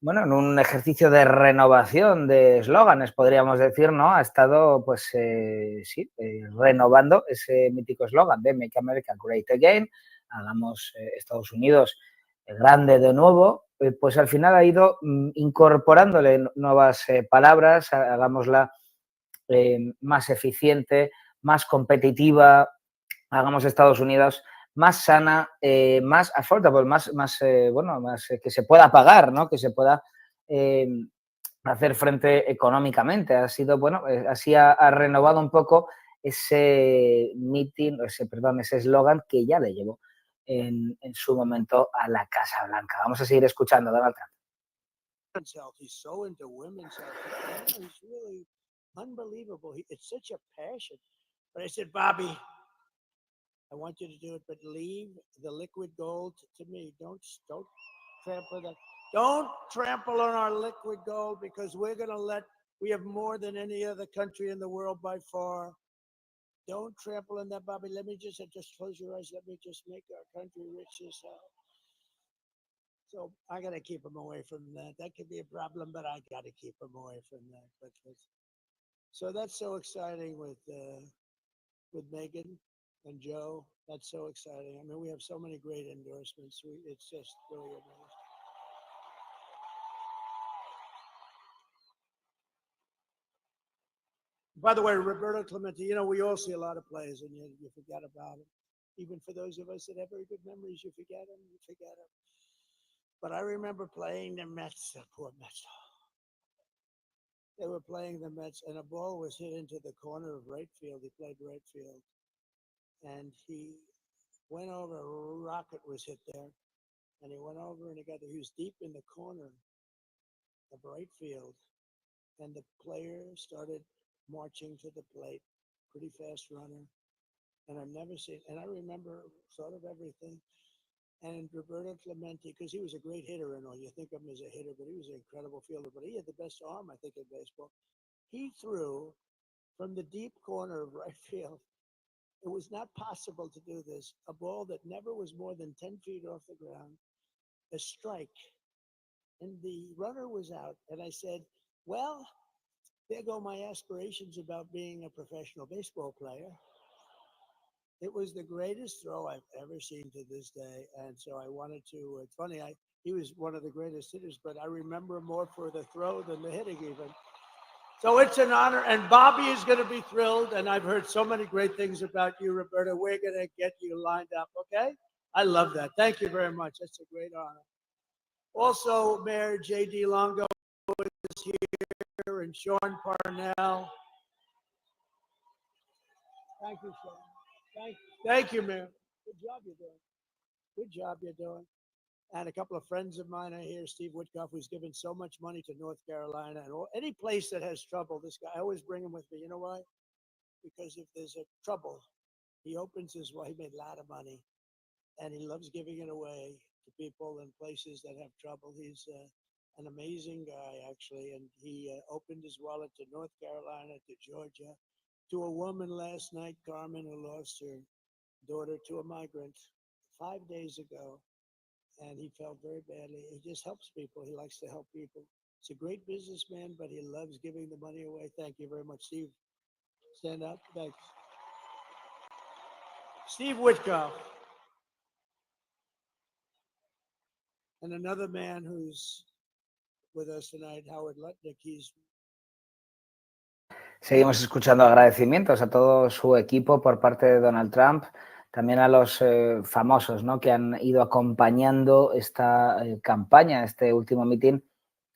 un ejercicio de renovación de eslóganes, podríamos decir, ¿no? Ha estado, pues, renovando ese mítico eslogan de Make America Great Again, hagamos Estados Unidos grande de nuevo, pues al final ha ido incorporándole nuevas palabras, hagámosla más eficiente, más competitiva, hagamos Estados Unidos más sana, más affordable, más que se pueda pagar, ¿no? Que se pueda hacer frente económicamente. Ha sido, así ha renovado un poco ese ese eslogan que ya le llevó en su momento a la Casa Blanca. Vamos a seguir escuchando, Donald Trump. He's so into women's health. He's really unbelievable. It's such a passion. But I said, Bobby, I want you to do it, but leave the liquid gold to me. Don't trample that. Don't trample on our liquid gold because we have more than any other country in the world by far. Don't trample on that, Bobby. Let me just close your eyes. Let me just make our country rich as hell. So I got to keep him away from that. That could be a problem, but I got to keep him away from that. So that's so exciting with Megan and Joe. That's so exciting. I mean, we have so many great endorsements. It's just really amazing. By the way, Roberto Clemente, we all see a lot of players and you forget about them. Even for those of us that have very good memories, you forget them. But I remember playing the Mets, the poor Mets. They were playing the Mets, and a ball was hit into the corner of right field. He played right field. And he went over, a rocket was hit there. And he went over and he was deep in the corner of right field. And the player started marching to the plate, pretty fast runner. And I've never seen, and I remember sort of everything. And Roberto Clemente, because he was a great hitter and all, you think of him as a hitter, but he was an incredible fielder. But he had the best arm, I think, in baseball. He threw from the deep corner of right field. It was not possible to do this. A ball that never was more than 10 feet off the ground, a strike. And the runner was out. And I said, well, there go my aspirations about being a professional baseball player. It was the greatest throw I've ever seen to this day. And so I wanted to, it's funny, he was one of the greatest hitters, but I remember more for the throw than the hitting even. So it's an honor, and Bobby is going to be thrilled, and I've heard so many great things about you, Roberta. We're going to get you lined up, okay? I love that. Thank you very much. That's a great honor. Also, Mayor J.D. Longo is here, and Sean Parnell. Thank you, Sean. Thank you, Mayor. Good job you're doing. Good job you're doing. And a couple of friends of mine are here. Steve Woodcock, who's given so much money to North Carolina and any place that has trouble. This guy, I always bring him with me. You know why? Because if there's a trouble, he opens his, well, he made a lot of money and he loves giving it away to people in places that have trouble. He's an amazing guy, actually. And he opened his wallet to North Carolina, to Georgia, to a woman last night, Carmen, who lost her daughter to a migrant 5 days ago. And he felt very badly. He just helps people. He likes to help people. He's a great businessman, but he loves giving the money away. Thank you very much, Steve. Stand up. Thanks. Steve Woodcock. And another man who's with us tonight, Howard Lutnick. He's Seguimos escuchando agradecimientos a todo su equipo por parte de Donald Trump, también a los famosos, ¿no?, que han ido acompañando esta campaña, este último mitin.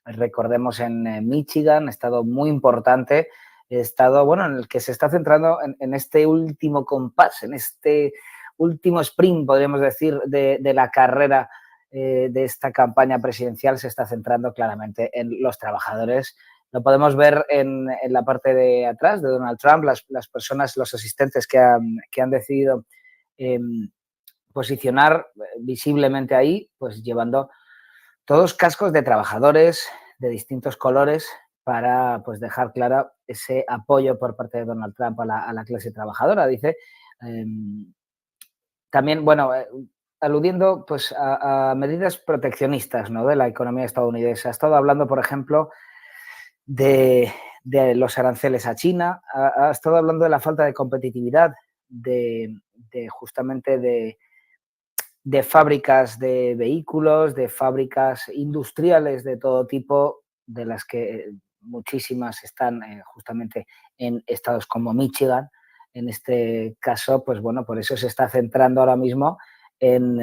Recordemos en Michigan, estado muy importante, estado, bueno, en el que se está centrando en este último compás, en este último sprint, podríamos decir, de la carrera de esta campaña presidencial. Se está centrando claramente en los trabajadores. Lo podemos ver en la parte de atrás de Donald Trump, las personas, los asistentes que han decidido posicionar visiblemente ahí, pues llevando todos cascos de trabajadores de distintos colores para, pues, dejar clara ese apoyo por parte de Donald Trump a la clase trabajadora. Dice, también, bueno, aludiendo, pues, a medidas proteccionistas, ¿no?, de la economía estadounidense. Ha estado hablando, por ejemplo, de los aranceles a China, ha estado hablando de la falta de competitividad justamente de fábricas de vehículos, de fábricas industriales de todo tipo, de las que muchísimas están justamente en estados como Michigan. En este caso, pues bueno, por eso se está centrando ahora mismo en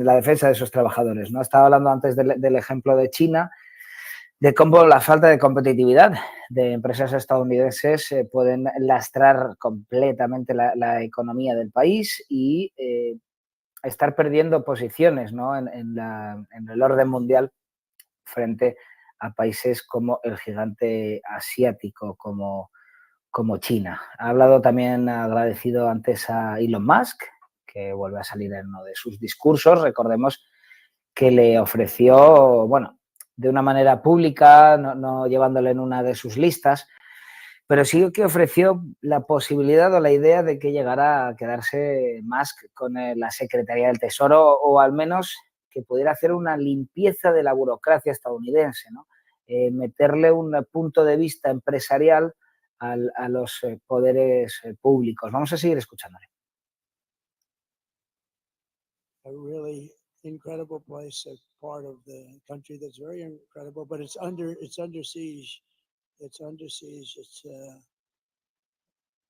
la defensa de esos trabajadores, ¿no? Estaba hablando antes del ejemplo de China, de cómo la falta de competitividad de empresas estadounidenses pueden lastrar completamente la economía del país y estar perdiendo posiciones, ¿no?, en el orden mundial frente a países como el gigante asiático, como China. Ha hablado también, agradecido antes a Elon Musk, que vuelve a salir en uno de sus discursos. Recordemos que le ofreció, bueno, de una manera pública, no llevándole en una de sus listas, pero sí que ofreció la posibilidad o la idea de que llegara a quedarse Musk con la Secretaría del Tesoro, o al menos que pudiera hacer una limpieza de la burocracia estadounidense, ¿no? Meterle un punto de vista empresarial a los poderes públicos. Vamos a seguir escuchándole. a really incredible place, a part of the country that's very incredible, but it's under siege. It's under siege. It's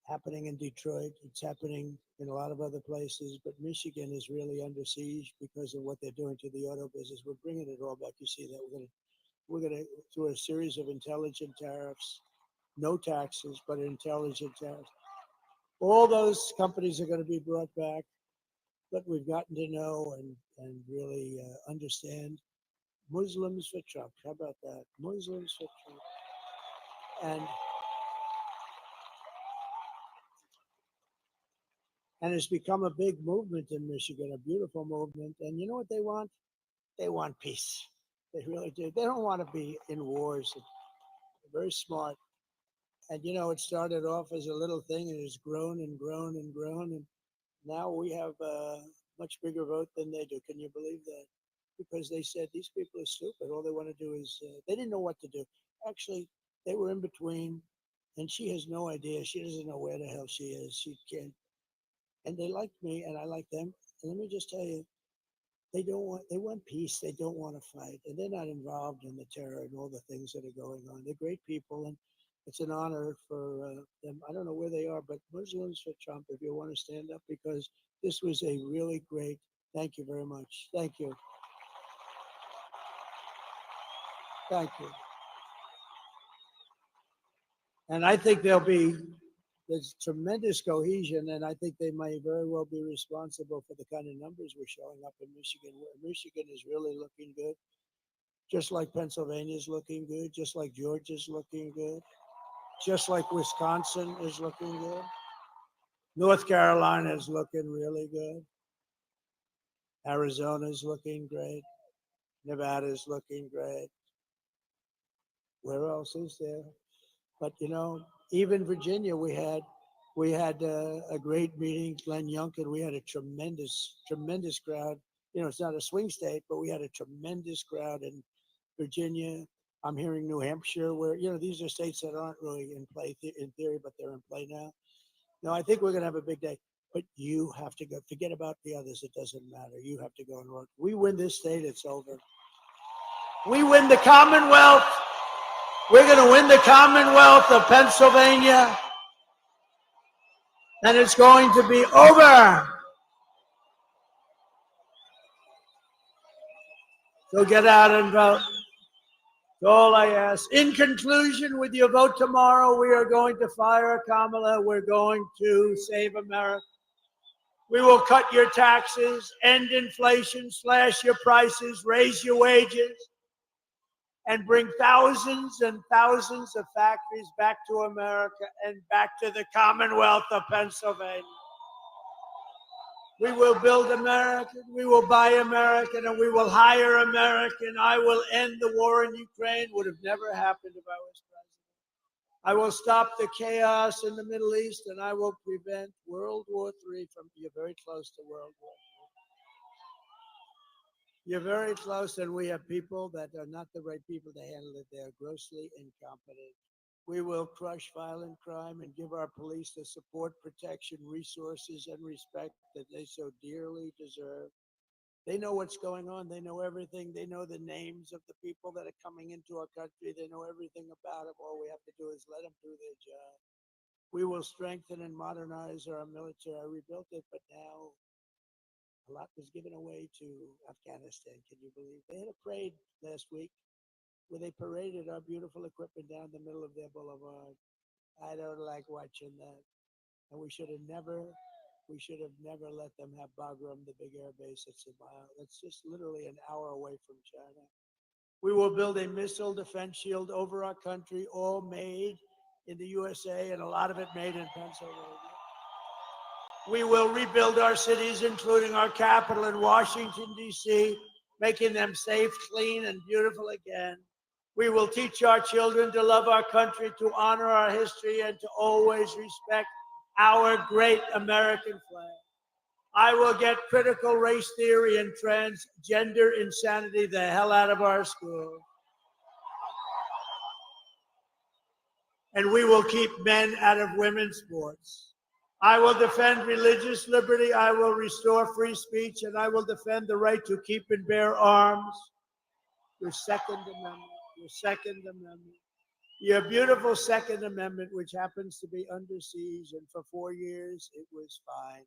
happening in Detroit. It's happening in a lot of other places, but Michigan is really under siege because of what they're doing to the auto business. We're bringing it all back. You see that we're gonna do a series of intelligent tariffs, no taxes, but intelligent tariffs. All those companies are going to be brought back, but we've gotten to know and really understand Muslims for Trump. How about that? Muslims for Trump. And it's become a big movement in Michigan, a beautiful movement. And you know what they want? They want peace. They really do. They don't want to be in wars. They're very smart. And, you know, it started off as a little thing and it's grown and grown and grown. And now we have a much bigger vote than they do. Can you believe that? Because they said these people are stupid. All they want to do is, they didn't know what to do. Actually, they were in between. And she has no idea. She doesn't know where the hell she is. She can't. And they like me and I like them. And let me just tell you, they want peace. They don't want to fight. And they're not involved in the terror and all the things that are going on. They're great people. And it's an honor for them. I don't know where they are, but Muslims for Trump, if you want to stand up, because this was a really great, thank you very much. Thank you. Thank you. And I think there'll be there's tremendous cohesion, and I think they may very well be responsible for the kind of numbers we're showing up in Michigan. Michigan is really looking good, just like Pennsylvania is looking good, just like Georgia's looking good, just like Wisconsin is looking good. North Carolina is looking really good. Arizona's looking great. Nevada's looking great. Where else is there? But you know, even Virginia, we had a great meeting. Glenn Youngkin, we had a tremendous crowd. You know, it's not a swing state, but we had a tremendous crowd in Virginia. I'm hearing New Hampshire, where you know these are states that aren't really in play in theory, but they're in play now. No, I think we're going to have a big day. But you have to go. Forget about the others. It doesn't matter. You have to go and vote. We win this state, it's over. We win the Commonwealth. We're going to win the Commonwealth of Pennsylvania. And it's going to be over. So get out and vote. That's all I ask. In conclusion, with your vote tomorrow, we are going to fire Kamala. We're going to save America. We will cut your taxes, end inflation, slash your prices, raise your wages, and bring thousands and thousands of factories back to America and back to the Commonwealth of Pennsylvania. We will build American, we will buy American, and we will hire American. I will end the war in Ukraine. Would have never happened if I was president. I will stop the chaos in the Middle East, and I will prevent World War III from, you're very close to World War III. You're very close, and we have people that are not the right people to handle it. They are grossly incompetent. We will crush violent crime and give our police the support, protection, resources, and respect that they so dearly deserve. They know what's going on. They know everything. They know the names of the people that are coming into our country. They know everything about them. All we have to do is let them do their job. We will strengthen and modernize our military. I rebuilt it, but now a lot was given away to Afghanistan. Can you believe? They had a parade last week where they paraded our beautiful equipment down the middle of their boulevard. I don't like watching that. And we should have never let them have Bagram, the big air base that's a mile. That's just literally an hour away from China. We will build a missile defense shield over our country, all made in the USA, and a lot of it made in Pennsylvania. We will rebuild our cities, including our capital in Washington, D.C., making them safe, clean, and beautiful again. We will teach our children to love our country, to honor our history, and to always respect our great American flag. I will get critical race theory and transgender insanity the hell out of our schools. And we will keep men out of women's sports. I will defend religious liberty. I will restore free speech, and I will defend the right to keep and bear arms. Your Second Amendment, your Second Amendment, your beautiful Second Amendment, which happens to be under siege, and for 4 years it was fine.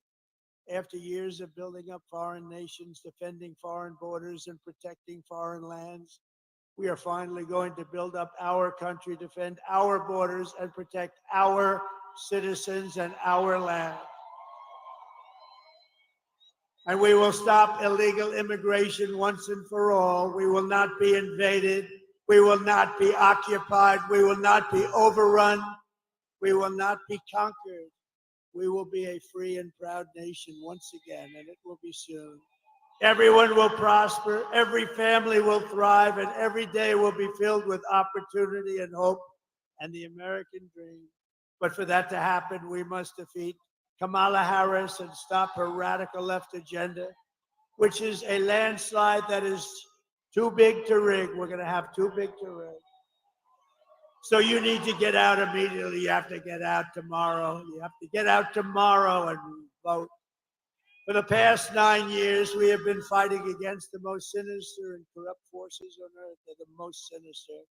After years of building up foreign nations, defending foreign borders, and protecting foreign lands, we are finally going to build up our country, defend our borders, and protect our citizens and our land. And we will stop illegal immigration once and for all. We will not be invaded. We will not be occupied. We will not be overrun. We will not be conquered. We will be a free and proud nation once again, and it will be soon. Everyone will prosper, every family will thrive, and every day will be filled with opportunity and hope and the American dream. But for that to happen, we must defeat Kamala Harris and stop her radical left agenda, which is a landslide that is too big to rig. We're going to have too big to rig. So you need to get out immediately. You have to get out tomorrow. You have to get out tomorrow and vote. For the past 9 years, we have been fighting against the most sinister and corrupt forces on earth. They're the most sinister.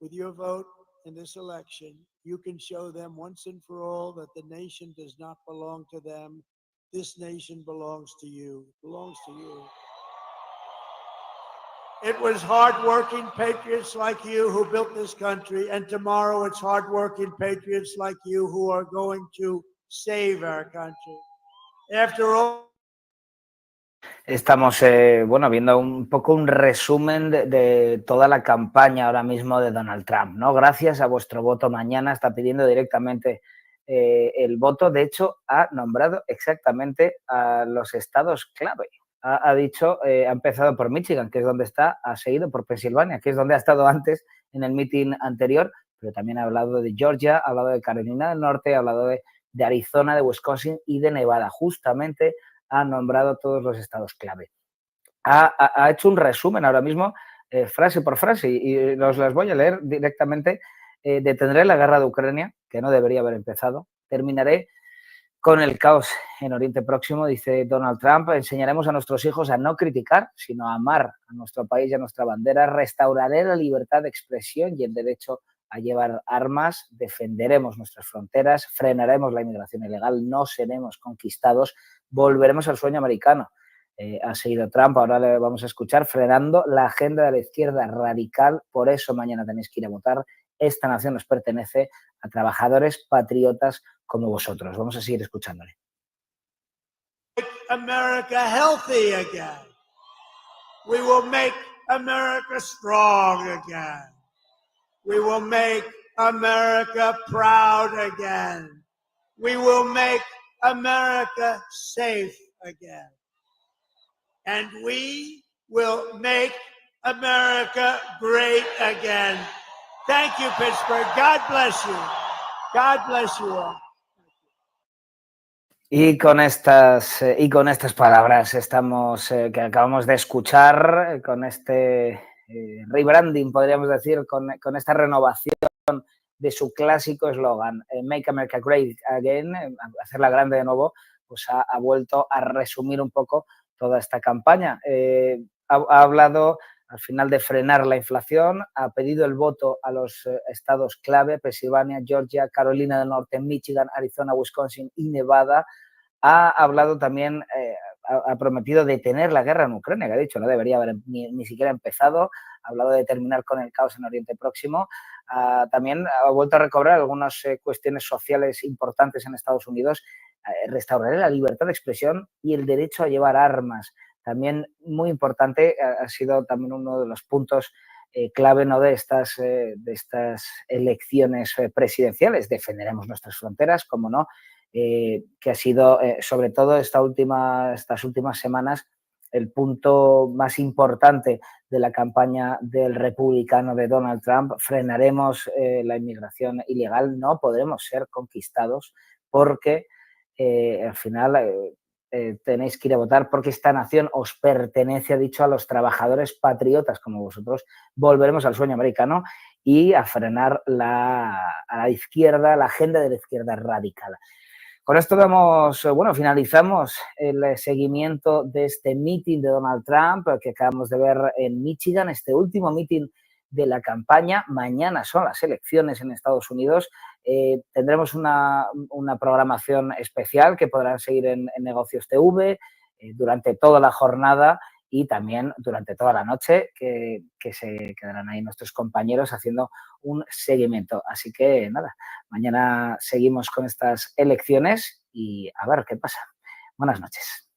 With your vote in this election, you can show them once and for all that the nation does not belong to them. This nation belongs to you. It belongs to you. It was hardworking patriots like you who built this country, and tomorrow it's hardworking patriots like you who are going to save our country. After all, Estamos, bueno, viendo un poco un resumen de toda la campaña ahora mismo de Donald Trump, ¿no? Gracias a vuestro voto mañana, está pidiendo directamente el voto. De hecho, ha nombrado exactamente a los estados clave. Ha dicho, ha empezado por Michigan, que es donde está, ha seguido por Pensilvania, que es donde ha estado antes en el mitin anterior, pero también ha hablado de Georgia, ha hablado de Carolina del Norte, ha hablado de Arizona, de Wisconsin y de Nevada. Justamente ha nombrado todos los estados clave. Ha hecho un resumen ahora mismo, frase por frase, y los las voy a leer directamente. Detendré la guerra de Ucrania, que no debería haber empezado. Terminaré con el caos en Oriente Próximo, dice Donald Trump. Enseñaremos a nuestros hijos a no criticar, sino a amar a nuestro país y a nuestra bandera. Restauraré la libertad de expresión y el derecho a llevar armas. Defenderemos nuestras fronteras, frenaremos la inmigración ilegal, no seremos conquistados, volveremos al sueño americano. Ha seguido Trump, ahora le vamos a escuchar, frenando la agenda de la izquierda radical. Por eso mañana tenéis que ir a votar. Esta nación nos pertenece a trabajadores patriotas como vosotros. Vamos a seguir escuchándole. make America healthy again. We will make America strong again. We will make America proud again. We will make America safe again. And we will make America great again. Thank you, Pittsburgh. God bless you. God bless you all. Y con estas palabras estamos, que acabamos de escuchar, con este rebranding, podríamos decir, con esta renovación de su clásico eslogan, Make America Great Again, hacerla grande de nuevo, pues ha vuelto a resumir un poco toda esta campaña. Ha hablado al final de frenar la inflación, ha pedido el voto a los estados clave, Pensilvania, Georgia, Carolina del Norte, Michigan, Arizona, Wisconsin y Nevada. Ha hablado también, ha prometido detener la guerra en Ucrania, que ha dicho no debería haber ni siquiera empezado. Ha hablado de terminar con el caos en Oriente Próximo. También ha vuelto a recobrar algunas cuestiones sociales importantes en Estados Unidos. Restauraré la libertad de expresión y el derecho a llevar armas. También muy importante, ha sido también uno de los puntos clave, ¿no?, de estas elecciones presidenciales. Defenderemos nuestras fronteras, como no, que ha sido, sobre todo estas últimas semanas, el punto más importante de la campaña del republicano de Donald Trump. Frenaremos la inmigración ilegal, no podremos ser conquistados porque al final tenéis que ir a votar porque esta nación os pertenece, ha dicho, a los trabajadores patriotas como vosotros. Volveremos al sueño americano y a frenar a la izquierda, la agenda de la izquierda radical. Con esto finalizamos el seguimiento de este mitin de Donald Trump que acabamos de ver en Michigan, este último mitin de la campaña. Mañana son las elecciones en Estados Unidos. Tendremos una programación especial que podrán seguir en Negocios TV durante toda la jornada y también durante toda la noche que se quedarán ahí nuestros compañeros haciendo un seguimiento. Así que nada, mañana seguimos con estas elecciones y a ver qué pasa. Buenas noches.